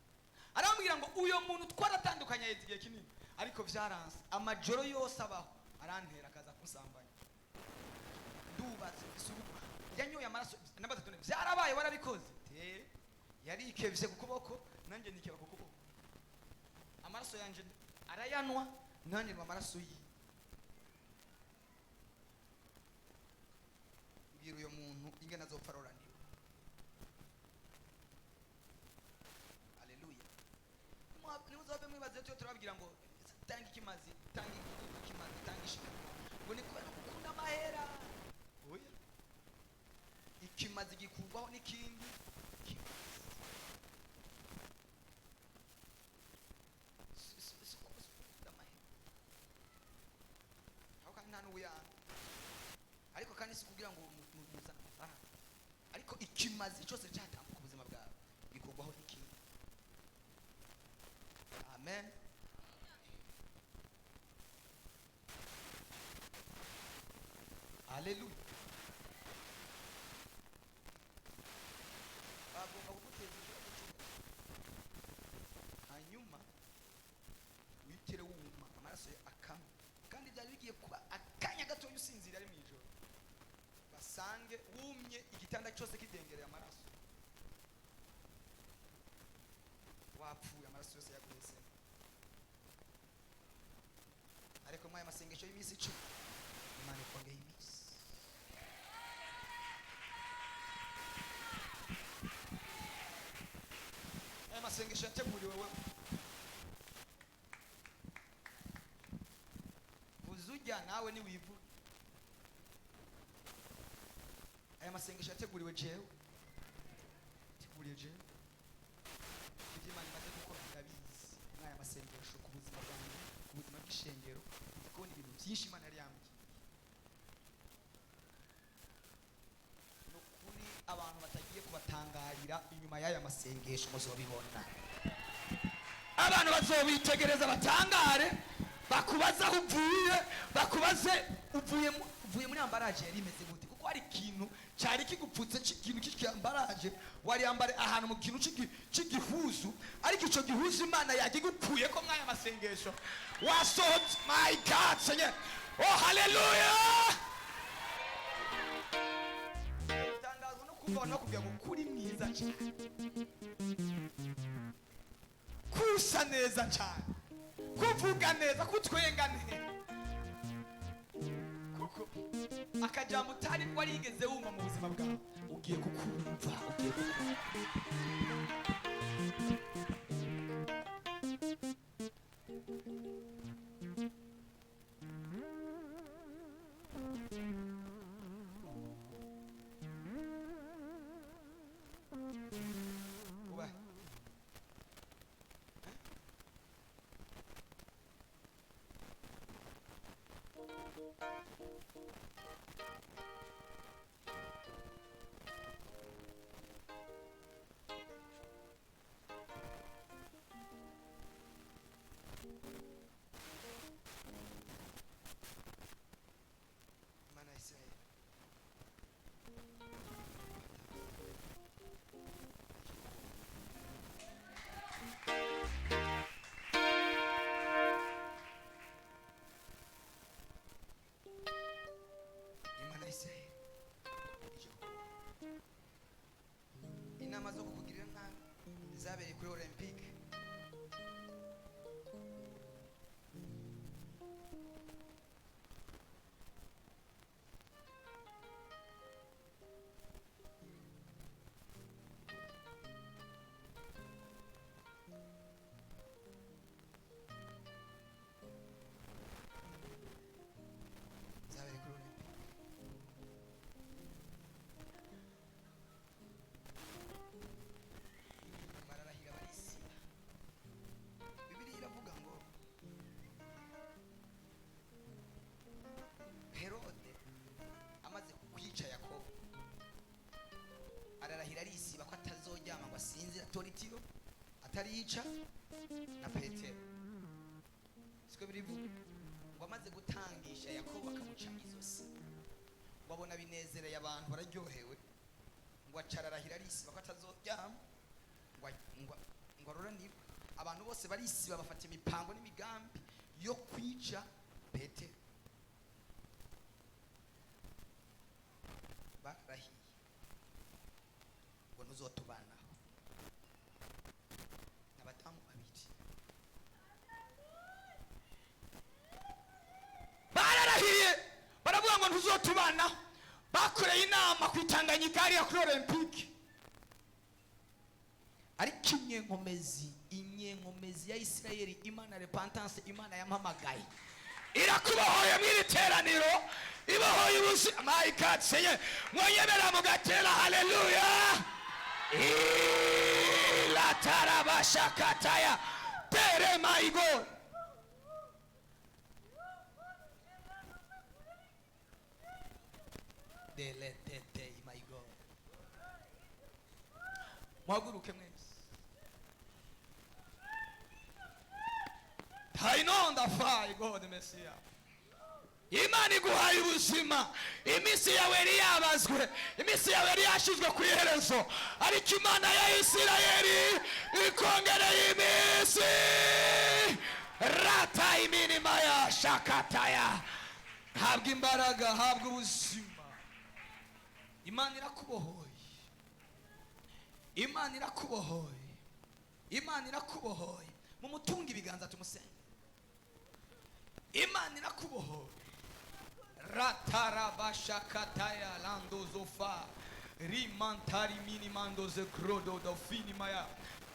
Aramubwira ngo uyo muntu twaratandukanye igihe kinini, ariko vyaranse, amajoro yose abaho arantera akaza kunsambanya. Ndubatse isuruku, yanyoye amaraso n'abatatu, vyarabaye warabikoze? Yarikevye ku kuboko, nanje nikeba ku kuboko. Amaraso yanje arayanwa, nanje nwa amaraso yi. Mbwira uyo muntu ingene azopfa aroranirwa. Haleluya. Nimuzobe mwibaze cyo turababwira ngo tanga ikimazi, tanga ikimazi, tanga ishikama, ngo ni kubera gukunda amahera. Oya, ikimazi gikurwaho n'ikindi kimazi. Nta n'ubuyanga, ariko kandi si kugira ngo muzane amafaranga, ariko ikimazi cyose cyatanga ku buzima bwawe gikurwaho n'ikindi. Amen. Haleluya. Bagomba kuguteza ikibazo cy'ubuzima, hanyuma witere wuma amaraso akama, kandi byari bigiye kuba akanya gato usinzira ari mu ijoro, basange wumye igitanda cyose kidengereye amaraso. wapfuye amaraso yose yaguheze ariko mwaye amasengesho y'iminsi 10 Imana ikongeye iminsi aya masengesho yateguriwe wewe uzujya nawe ni wivu aya masengesho yateguriwe jewe teguriye jewe ibyo Imana imaze gukora ndabizi mwaya masengesho ku buzima bwanjye ku buzima bw'ishengero kubona ibintu byinshi Imana yari yambwiye nukuri abantu batagiye kubatangarira inyuma y'aya masengesho muzobibona abantu bazobitegereza batangare bakubaza aho uvuye bakubaze uvuye muri ambaraje yari imeze gute kuko hari ikintu cyari kigupfutse ikintu cy'ambaraje wari yambare ahantu mu kintu cy'igihuzu ariko icyo gihuzu Imana yagigukuye ko mwaya masengesho wasohotse my God senye oh hallelujah tangazo no kumva no kubya kuri mwiza cyane kusa neza cyane kuvuga neza kutwenga neza kuko akajambo utari warigeze wumva mu buzima bwawe ugiye kukumva ugiye kukumva Imana Israel Imana Israel inama zo kukugirira nabi zabereye kuri Olympique zabereye kuri Olympique bararahira barisiba Bibiliya iravuga ngo Herode amaze kwica Yakobo ararahira arisiba ko atazoryama ngo asinzire atora itiro atariyica na Petero siko birivuga ngo amaze gutangisha Yakobo akamuca izosi ngo abona binezereye abantu bararyohewe ngo acararahira arisiba ko atazoryama ngo aroranirwe abantu bose barisiba bafata imipango n'imigambi yo kwica Petero barahiye ngo ntuzotubanaho n'abadamu babiri bararahiye baravuga ngo ntuzotubanaho bakoreye inama ku Tanganyika hariya kuri Olympique ariko inyenkomezi ya Isirayeli Imana repentance Imana yampamagaye irakubohoye mw'iri teraniro ibohoye ubuzima my God senye mwonyemera mugatera hallelujah la tarabashakataya tere my God deletete my God mwaguruke mwese tainonda fai God Messiah Imana iguhaye ubuzima iminsi yawe yari yabazwe iminsi yawe yari yashizwe ku iherezo ariko Imana ya Isirayeli ikongereye iminsi rata iminima ya shakataya habwa imbaraga habwa ubuzima Imana irakubohoye Imana irakubohoye imana irakubohoye mumutunga ibiganza tumusenge. Imana irakubohoye. Ratarabashakataya landozofa rimantari minimando zekrodo dofini maya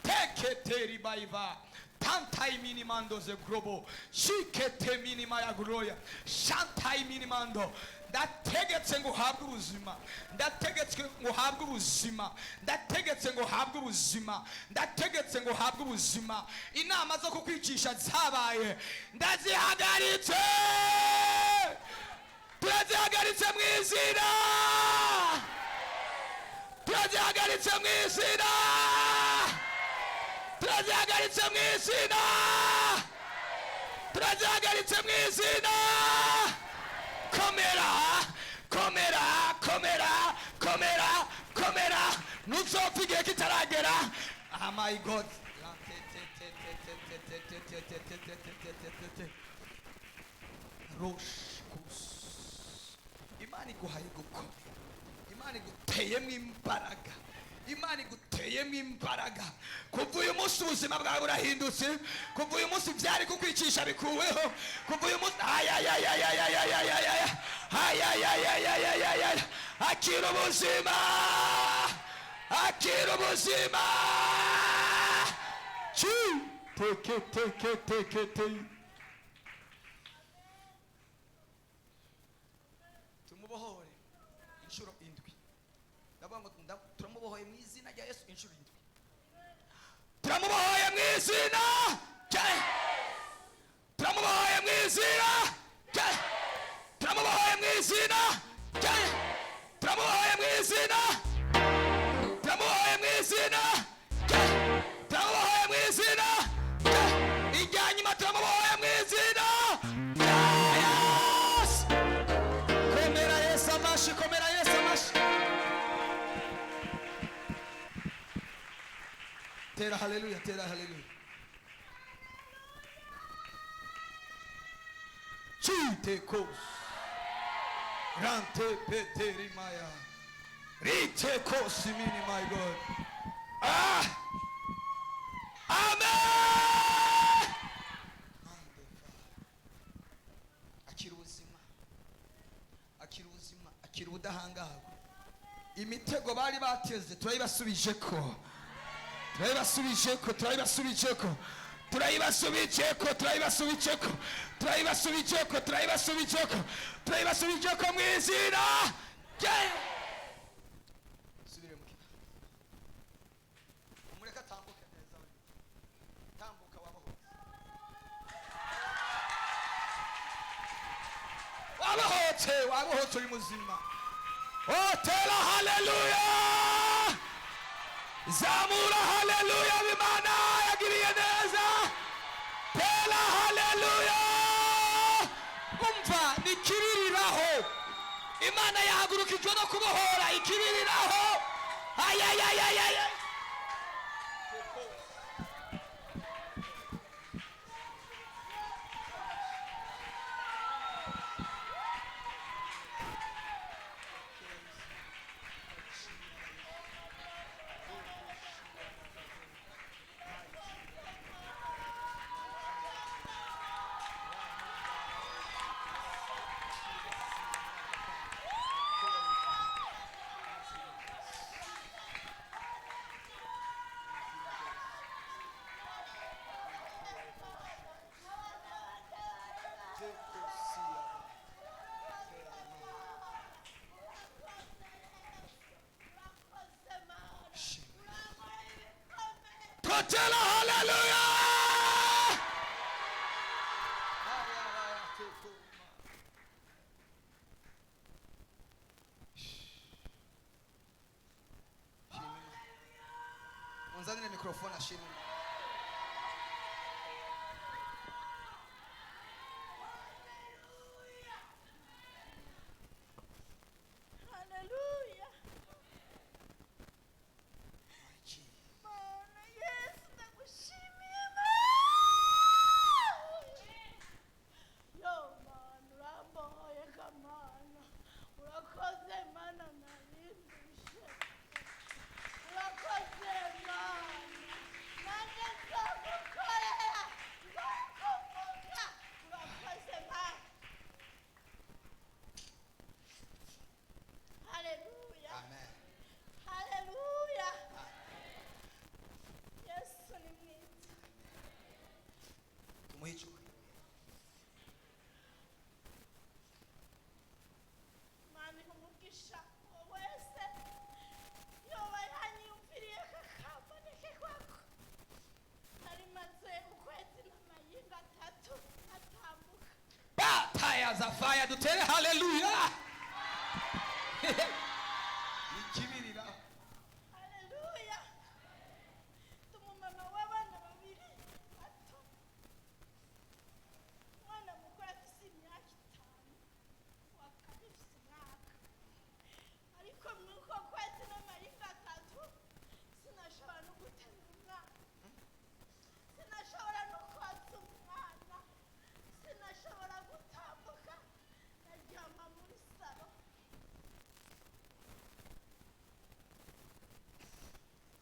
teketeri baiva tantai minimando zekrobo shikete minimaya groya shantai minimando. Ndategetse ngo uhabwe ubuzima, ndategetse ngo uhabwe ubuzima, ndategetse ngo uhabwe ubuzima, ndategetse ngo uhabwe ubuzima. Inama zo kukwicisha zabaye ndazihagaritse, turazihagaritse mu izina, turazihagaritse mu izina, turazihagaritse mu izina, turazihagaritse mu izina. Komera, komera, komera, komera, komera. Nuzopfa igihe kitaragera. Ah my God. Roshkus. Imana iguhaye gukora. Imana iguteyemo imbaraga. Imana iguteyemo imbaraga. Kuva uyu munsi ubuzima bwawe burahindutse. Kuva uyu munsi byari kukwicisha bikuweho. Kuva uyu munsi akira ubuzima, akira ubuzima. Tumubohore inshuro indwi. Ndavuga ngo turamubohoye mu izina rya Yesu inshuro indwi. Turamubohoye mu izina rya Yesu. Turamubohoye mu izina rya Yesu. Turamubohoye mu izina rya Yesu. Turamubohoye mu izina. Turamubohoye mu izina rya Yesu. Turamubohoye mu izina rya Yesu. Ijyanyuma turamubohoye mu izina rya Yesu. Komera Yesu amashi, komera Yesu amashi. Tera haleluya, tera haleluya. Chitekos Rante peteri maya Ritekos mini my God. Ah! Amen! Akira ubuzima, akira ubuzima, akira ubudahangarwa. Imitego bari bateze turayibasubijeko, turayibasubijeko, turayibasubijeko, turayibasubijeko, turayibasubijeko, turayibasubijeko, turayibasubijeko, turayibasubijeko mu izina rya subire mu kina. Umureka tambuke neza, tambuka wabohotse, wabohotse, wabohotse uri muzima. Oh, tera haleluya, zamura haleluya, Imana yagiriye neza. Tera haleluya. Umva nikibiriraho, Imana yahagurukijwe no kubohora ikibiriraho. Ayayayayaya. Tell hallelujah. Unzanile mikrofoni ashimwe. Urakoze Mana, nanjye muhicuka Mami umugisha wese yoba yanyumviriye kakaboneke kwako nari maze ukwezi n'amayinga 3 atambuka bataya za fire dutere haleluya ikibirira haleluya tumumama w'abana babiri bato mwana mukuru afise imyaka 5 wakabifise umwaka ariko mwuko kwezi n'amayinga 3 sinashobora no guterura umwana sinashobora no kwatsa umwana sinashobora gutambuka naryama muri salo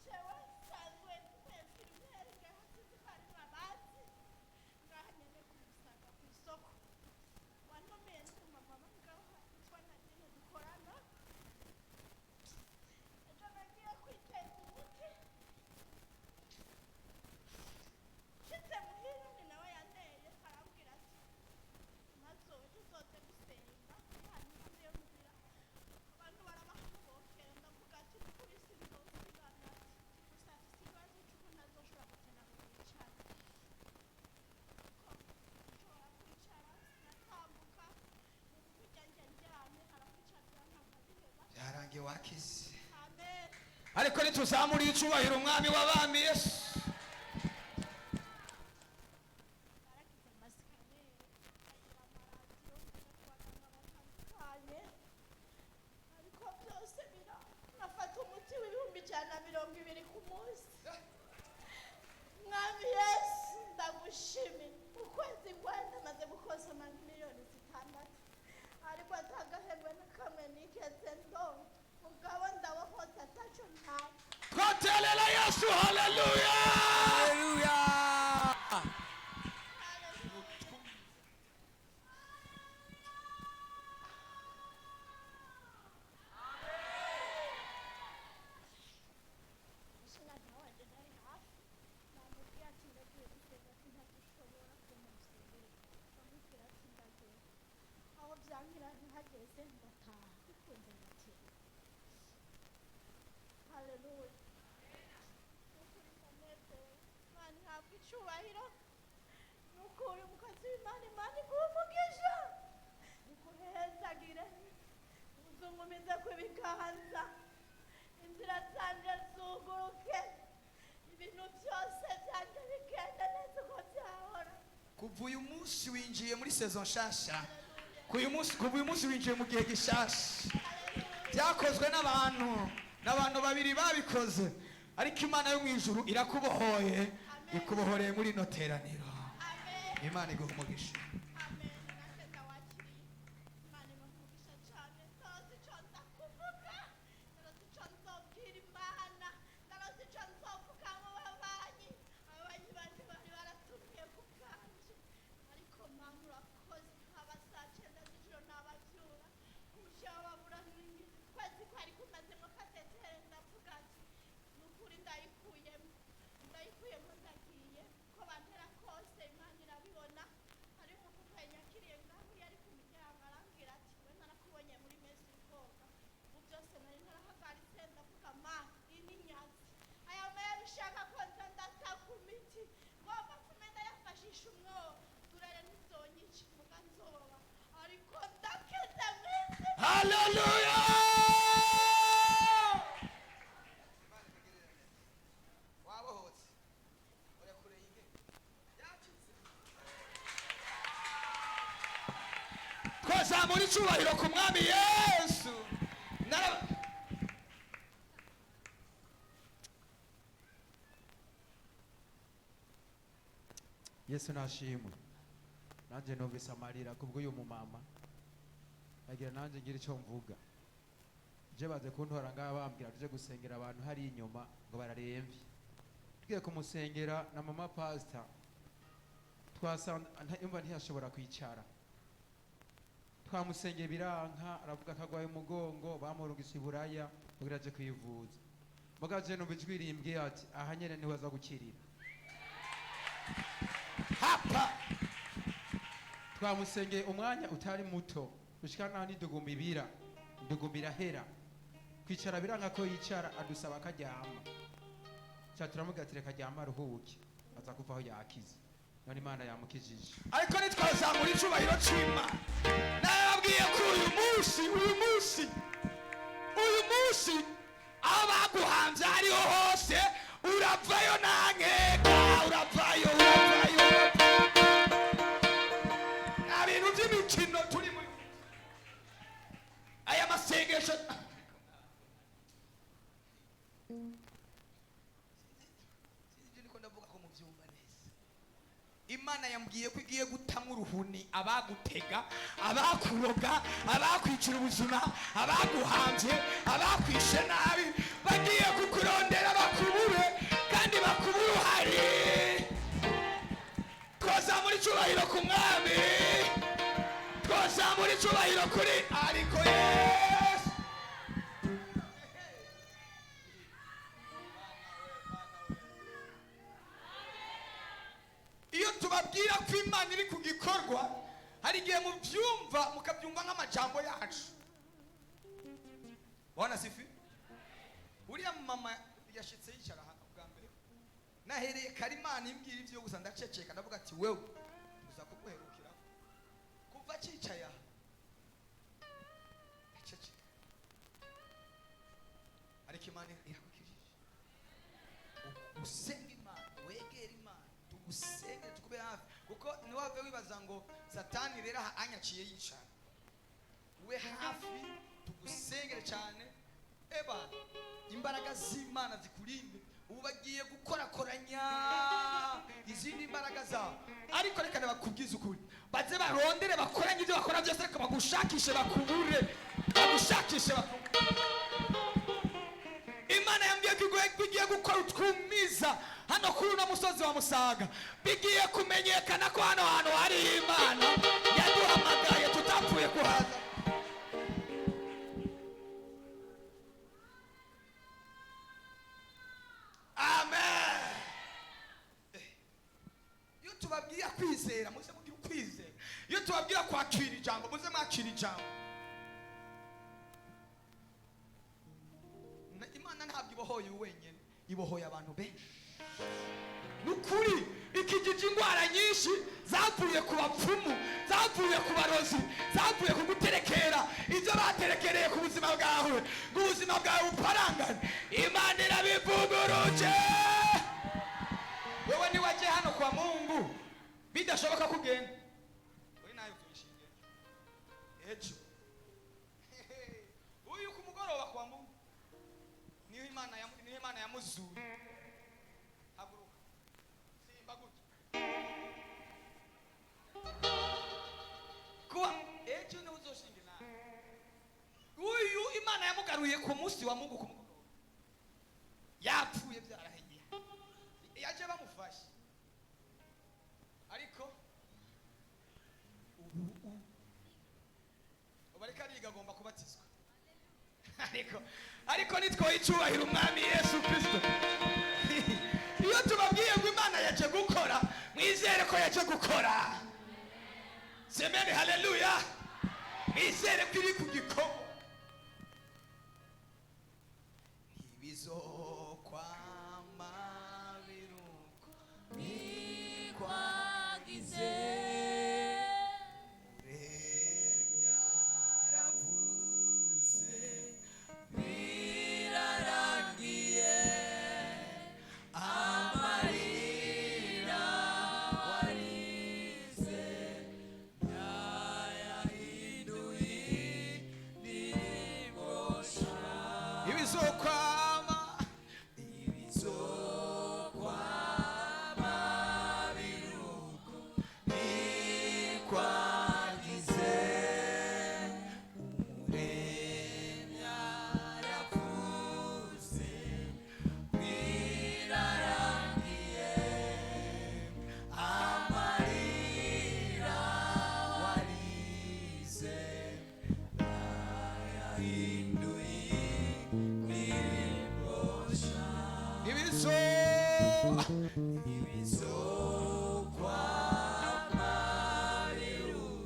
jewe nsanzwe mpefirumeri ngahasize harimo abazi ngaha nyene kumusanga ku isoko wantumiye n'umumama ngaha yitwa Nadine dukorana ejo nagiye kwiteza umuti nshitse muhira ni nawe yanteye arambwira ati maze tuzoze gusenga hanyuma niyo muhira abantu barabahabokera ndavuga ati kuri sinzosigana gusa afise ikibazo c'uko ntazoshobora gukina ngo yicare ko nshobora kwicara sinatambuka nuko ujya njyane arakwicarira nkakabireba yarangiye wakize amen ariko nituzamuriye icubahiro umwami w'abami Yesu baragize amasikaneri bagira amaradiyo baja kubaganga batandukanye ariko byose nafata umuti w'ibihumbi 120 ku munsi mwami Yesu ndagushimira ukwezi ngwenda maze gukosa amamiliyoni 6 ariko atagahembwe na kamwe nigeze ndonka mugabo ndawahoze ataco ntawe twaterera Yesu haleluya umwana wanjye nari hafi namubwiye ati ndagiye gusenga sintadushobora kumumusengera bamubwira ati ndagenda aho byankira ntihageze ndataha bikunze ndakira haleluya nukuri ndanezerewe imana ihabwa icubahiro nukuri umukozi w'imana imana iguha umugisha iguhezagire uzungumize kw'ibiganza inzira zanje zuguruke ibintu byose byanje bigenda neza uko byahora kuva uyu munsi winjiye muri saison nshasha kuva uyu munsi winjiye mu gihe gishasha byakozwe n'abantu babiri babikoze ariko imana yo mu ijuru irakubohoye ikubohoreye muri ino teraniro amen imana iguha umugisha amen nanjye ndawakiriye imana imuvugisha cyane ndazi icyo ndakuvuga ndazi icyo nzobwira imana ndazi icyo nzovuga mu babanyi banje bari baratumiye ku bwanje ariko mana urakoze haba saa 9 z'ijoro ntabavyura umushaho babura kwezi kwari kumazemo katetere ndavuga ati nukuri ndayikuyemo ndagiye ko bantera kose imana irabibona hari umuntu yanyakiriye ngaho yari ku miryango arambwira ati we narakubonye muri mesi koga ubu byose nari narahagaritse ndavuga ma iyi ni nyazi aya maya bishaka ko nza ndata ku miti ngomba kume ndayafashisha umwobo turere ntizonyica muga nzoba ariko ndakize mwisi haleluya wabohotse urakureye inge yakize twazamura icubahiro ku mwami Yesu Yesu nashimwe nanjye numvise amarira kubw'uyu mumama agira nanjye ngira icyo mvuga je baze kuntora ngaha bambwira tuje gusengera abantu hari inyuma ngo bararemvye tugiye kumusengera na mama pastor twasanga yumva ntiyashobora kwicara twamusengeye biranka aravuga ko agwaye umugongo bamurungise iburaya kugira aje kwivuza mugaje numva ijwi rimbwiye ati aha nyene niwe aza gukirira hapa twamusengeye umwanya utari muto gushika naho ndugumira hera kwicara biranga ko yicara adusaba akaryama cha turamuga ati reka aryama aruhuke aza kuvaho yakize none Imana yamukijije ariko nitwazamura icubahiro c'Imana nababwiye ko uyu munsi aho baguhanze hariho hose uravayo nankeka uravayo nta bintu by'imikino turi muri aya masengesho Imana yambwiye ko igiye gutamwa uruhuni abagutega abakuroga abakwicira ubuzima abaguhanze abakwishe nabi bagiye kukurondera bakubure kandi bakubure uhari twazamura icubahiro ku mwami twazamura icubahiro kuri ariko Yesu iyo tubabwira ko Imana iri ku gikorwa hari igihe mukabyumva nk'amajambo yacu bona sifi uriya mama yashitse yicara hano bwa mbere nahereye Karimana imbwira ivyo gusa ndaceceka ndavuga ati wewe uza kuguherukira kuva cicaye aha ceceka ariko Imana irakukirije usenga Imana wegera Imana tugusenge tukube hafi kuko niwave wibaza ngo Satani rero anyaciye yicara we hafi tugusengere cyane eba imbaraga z'Imana zikurinde ubu bagiye gukorakoranya izindi imbaraga zabo ariko reka bakubwize ukuri baze barondere bakoranye ibyo bakora byose reka bagushakishe bakubure bagushakishe Imana yambwiye ko bigiye gukora utwumiza hano kuri uno musozi wa Musaga bigiye kumenyekana ko hano hantu hari Imana yaduhamagaye tutapfuye kuhaza amen iyo tubabwira kwizera muze mugira ukwizera iyo tubabwira kwakira ijambo muze mwakira ijambo Imana ntabwo ibohoye wenyine ibohoye abantu benshi nukuri ikijiji ingwara nyinshi zavuye ku bapfumu zavuye ku barozi zavuye ku guterekera ibyo baterekereye ku buzima bwawe ngo ubuzima bwawe buparangane Imana irabivuguruje wewe niwaje hano kwa Mungu bidashoboka kugenda we nayo tuyishinge ejo uyu ku mugoroba kwa Mungu niyo Imana yamuzuye haguruka simba gutya kuba ejo niwe uzoshinga nawe uyu Imana yamugaruye ku munsi wa Mungu ku mugoroba yapfuye byaraheye yaje bamufashe ariko ubu ariko ariga agomba kubatizwa ariko nitwoye icyubahiro umwami Yesu Kristo iyo tubabwiye ngo Imana yaje gukora mwizere ko yaje gukora semeni haleluya mwizere ko iri ku gikorwa ntibizokwama biruko nikwagize ibizokwama biruko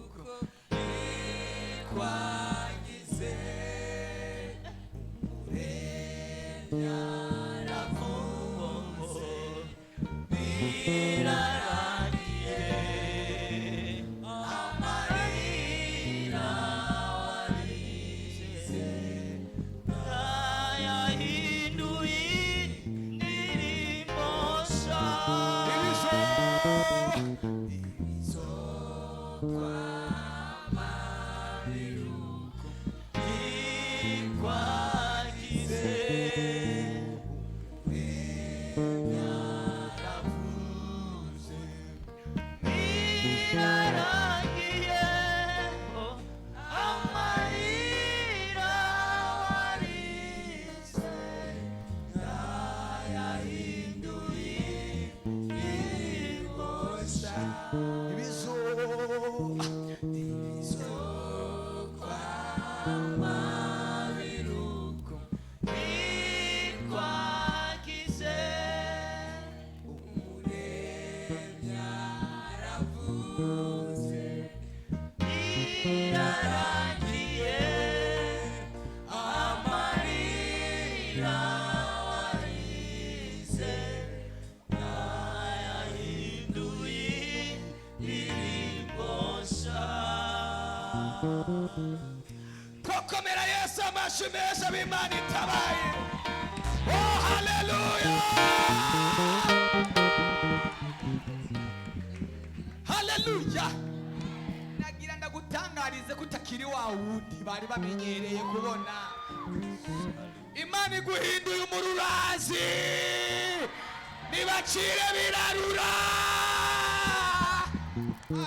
Pokomera Yesu amashyi menshi ab'Imana itabaye. Oh haleluya, haleluya. Nagira ndagutangarize ko utakiri wa wundi bari bamenyereye kubona. Imana iguhinduye umururazi, nibacire birarura.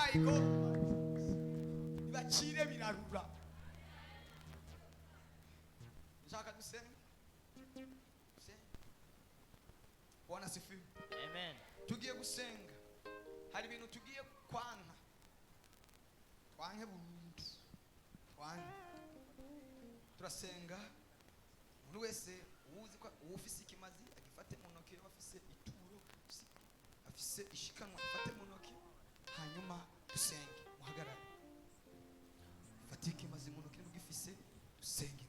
Ayigo nibacire birarura. Nshaka dusenge. Bwana asifiwe. Amen. Tugiye gusenga. Hari ibintu tugiye kwanka. Twanke burundu. Twanke. Turasenga. Buri wese uzi ko ufise ikimazi agifate mu ntoki, afise ituro, afise ishikanwa afate mu ntoki. Hanyuma dusenge. Muhagarare. Fata ikimazi mu ntoki mugifise dusenge.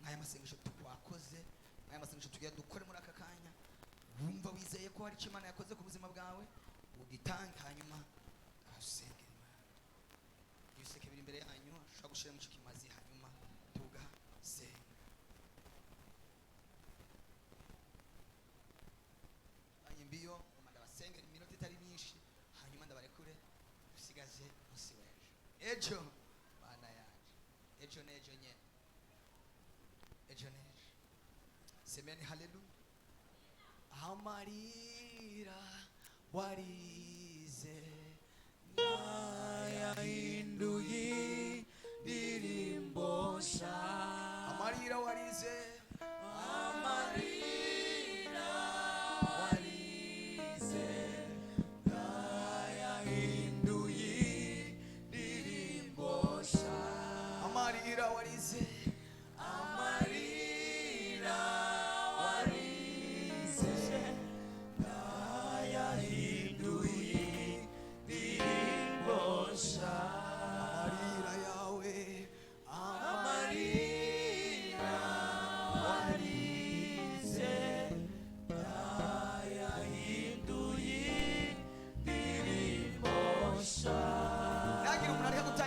Aya masengesho twakoze, aya masengesho tugiye dukore muri aka kanya, wumva wizeye ko hari icyo Imana yakoze ku buzima bwawe, ugitange hanyuma usenge. Ibiseke biri imbere yanyu, ushobora gushira mu kimazi hanyuma tugasenga. Mbiyo ndabasengera iminota itari myinshi, hanyuma ndabarekure dusigaje umunsi w'ejo. Ejo Bana yaje, ejo nejo nyene. Semeni haleluya. Amarira warize nayahinduye indirimbo nshya. Amarira warize, amarira warize nayahinduye indirimbo nshya. Amarira warize,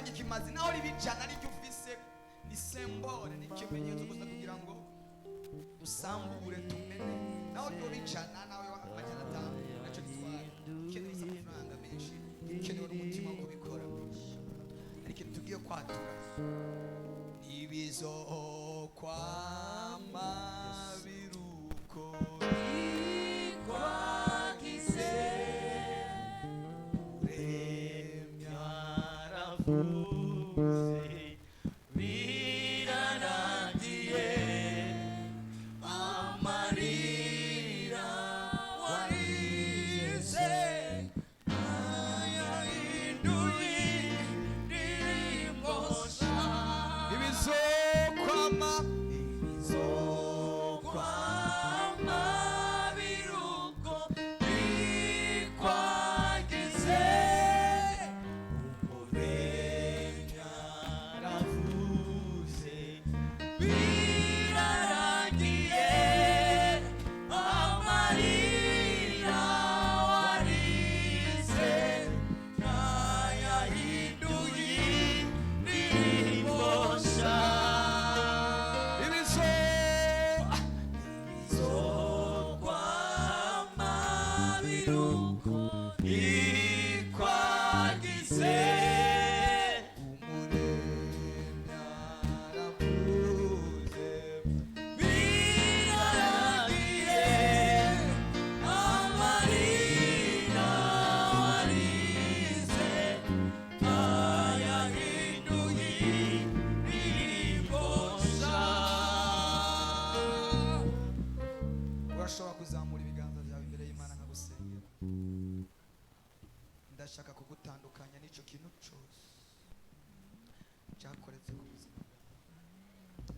ikimazi naho ribijana n'icyo ufise isembore n'ikimenyetso gusa kugira ngo dusambure tumene. Naho ryo bijana nawe amajana 5 nacyo gitwara. Ikeneye amafaranga menshi, ikeneye n'umutima wo kubikora. Ariko tugiye kwatura ibizokwama biruko kwagize Kwama uko ikwagize umuremyi aravuze birarangiye amarira warize ayahinduye indirimbo nshya. urashobora kuzamura ibiganza byawe imbere y'Imana nkagusengera. Ndashaka kugutandukanya n'icyo kintu cyose cyakoretse ku buzima bwawe.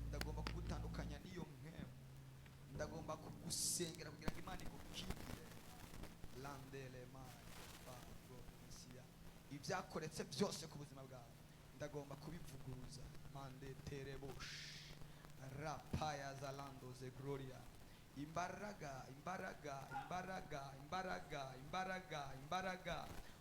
Ndagomba kugutandukanya n'iyo mpemu. Ndagomba kugusengera kugira ngo Imana igukingire. Landele mani fago mesiya. Ibyakoretse byose ku buzima bwawe ndagomba kubivuguruza. Mande terebosh rapaya zalando ze gloria. Imbaraga imbaraga imbaraga imbaraga imbaraga imbaraga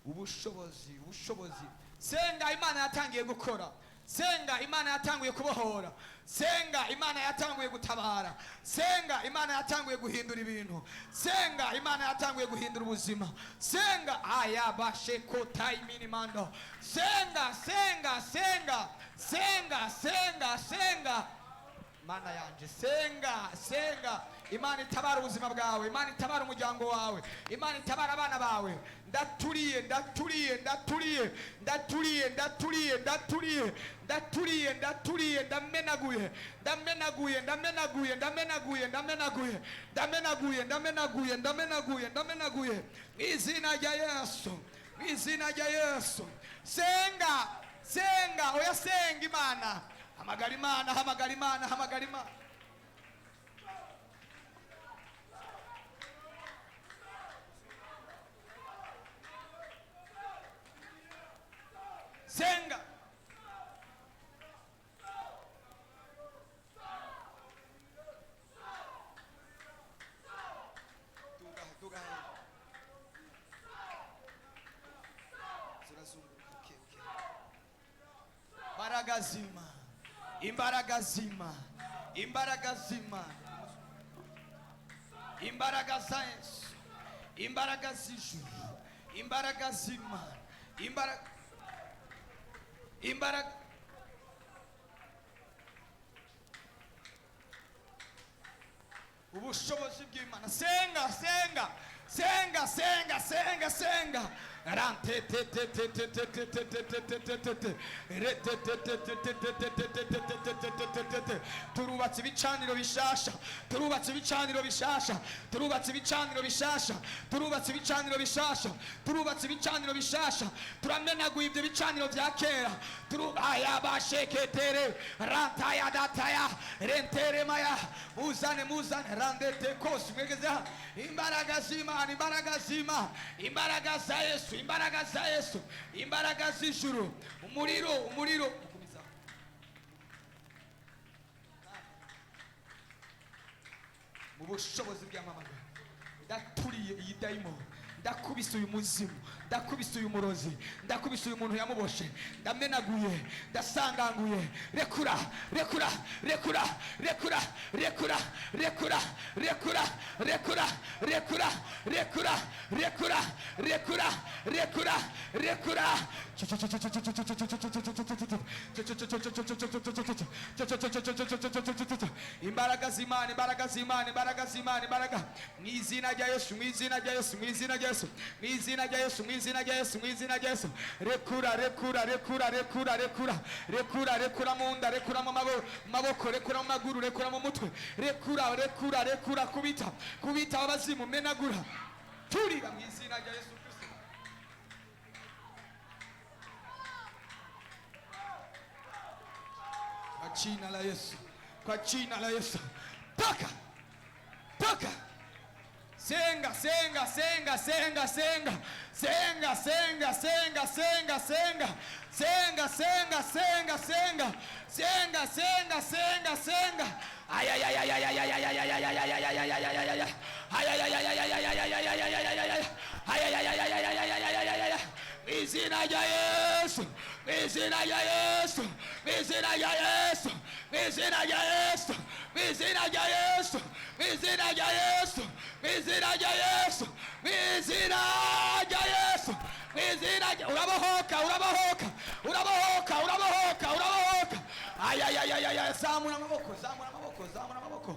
ubushobozi ubushobozi. Senga Imana yatangiye gukora. Senga Imana yatanguye kubohora. Senga Imana yatanguye gutabara. Senga Imana yatanguye guhindura ibintu. Senga Imana yatanguye guhindura ubuzima. Senga ayabashe kotaimini mando. Senga senga senga senga senga senga Mana yanje senga senga. Imana itabara ubuzima bwawe. Imana itabara umuryango wawe. Imana itabara abana bawe. Ndaturiye ndaturiye ndaturiye ndaturiye ndaturiye ndaturiye ndaturiye ndaturiye ndamenaguye ndamenaguye ndamenaguye ndamenaguye ndamenaguye ndamenaguye ndamenaguye ndamenaguye ndamenaguye mu izina rya Yesu, mu izina rya Yesu. Senga senga oya senga Imana. Hamagara Imana, hamagara Imana, hamagara Imana. Senga. Tuga zirazunguruka. Okay. Imbaraga zima, imbaraga zima, imbaraga zima, imbaraga za Yesu, imbaraga z'ijuru, imbaraga zima, imbaraga ubushobozi bw'Imana. Senga senga senga senga senga senga. Turubatse ibicaniro bishasha, turubatse ibicaniro bishasha, turubatse ibicaniro bishasha, turubatse ibicaniro bishasha, turubatse ibicaniro bishasha. Turamenaguye ibyo bicaniro bya kera. Ayabasheketere rantaya dataya rentere maya muzane muzane randete kosi mwegeza. Imbaraga z'Imana, imbaraga z'Imana, imbaraga za Yesu, imbaraga za Yesu, imbaraga z'ijuru. Umuriro umuriro mu bushobozi bw'amamaga. Ndaturiye iyi dayimoni, ndakubise uyu muzimu, ndakubise uyu murozi, ndakubise uyu muntu yamuboshe, ndamenaguye, ndasanganguye. Rekura rekura rekura rekura rekura rekura rekura rekura rekura rekura rekura rekura rekura rekura. Imbaraga z'Imana, imbaraga z'Imana, imbaraga z'Imana, imbaraga mu izina rya Yesu, mu izina rya Yesu, mu izina rya Yesu, mu izina rya Yesu, mu izina rya Yesu, mu izina rya Yesu. Rekura rekura rekura rekura rekura rekura rekura mu nda, rekura mu maboko, rekura mu maguru, rekura mu mutwe. Rekura rekura rekura kubita kubita abazimu, menagura. Turira mu izina rya Yesu Kristo. Kwa jina la Yesu, kwa jina la Yesu. Toka toka. Senga senga senga senga senga senga senga senga senga senga senga senga senga senga senga senga senga senga. Ay ay ay ay ay ay ay ay ay ay ay ay ay ay ay ay ay ay. Ay ay ay ay ay ay ay ay ay ay ay ay ay ay ay. Ay ay ay ay ay ay ay ay ay ay ay ay. Izina ya Yesu, izina ya Yesu, izina ya Yesu, izina ya Yesu, izina ya Yesu, izina ya Yesu, izina ya Yesu, izina izina rya Yesu, mu izina rya urabohoka, urabohoka, urabohoka, urabohoka, urabohoka. Ayayayaya, zamura amaboko, zamura amaboko, zamura amaboko.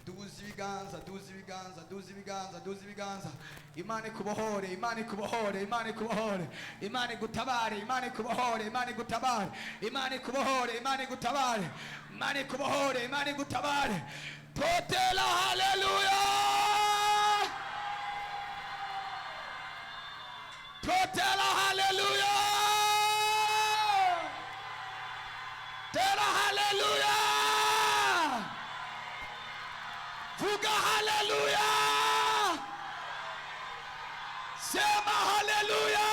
Duza ibiganza, duza ibiganza, duza ibiganza, duza ibiganza. Imana ikubohore, Imana ikubohore, Imana ikubohore, Imana igutabare, Imana ikubohore, Imana igutabare, Imana ikubohore, Imana igutabare, Imana ikubohore, Imana igutabare. Potela, haleluya. Potela, haleluya. Tela, haleluya. Vuga haleluya. Sema haleluya.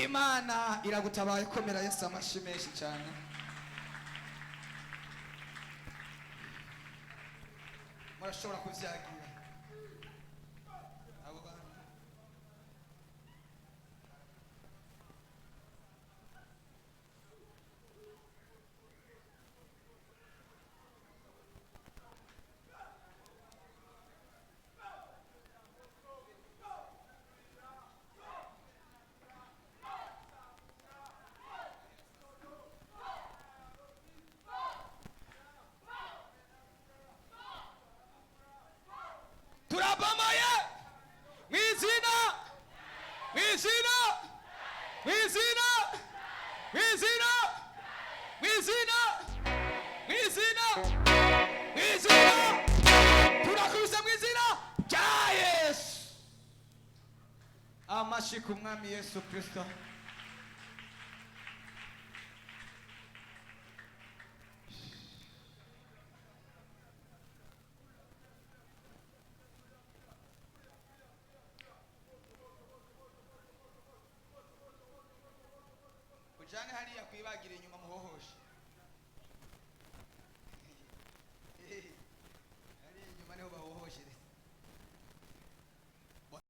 Imana iragutabaye, komera Yesu amashyi menshi cyane. Murashobora kuvyagira abo bantu. Turabamaye mwizina, mwizina, mwizina, mwizina, mwizina, mwizina, mwizina. Turakubise mwizina rya Yesu. Amashyi ku mwami Yesu Kristo. Ujane hariya kwibagira inyuma muhohoshe.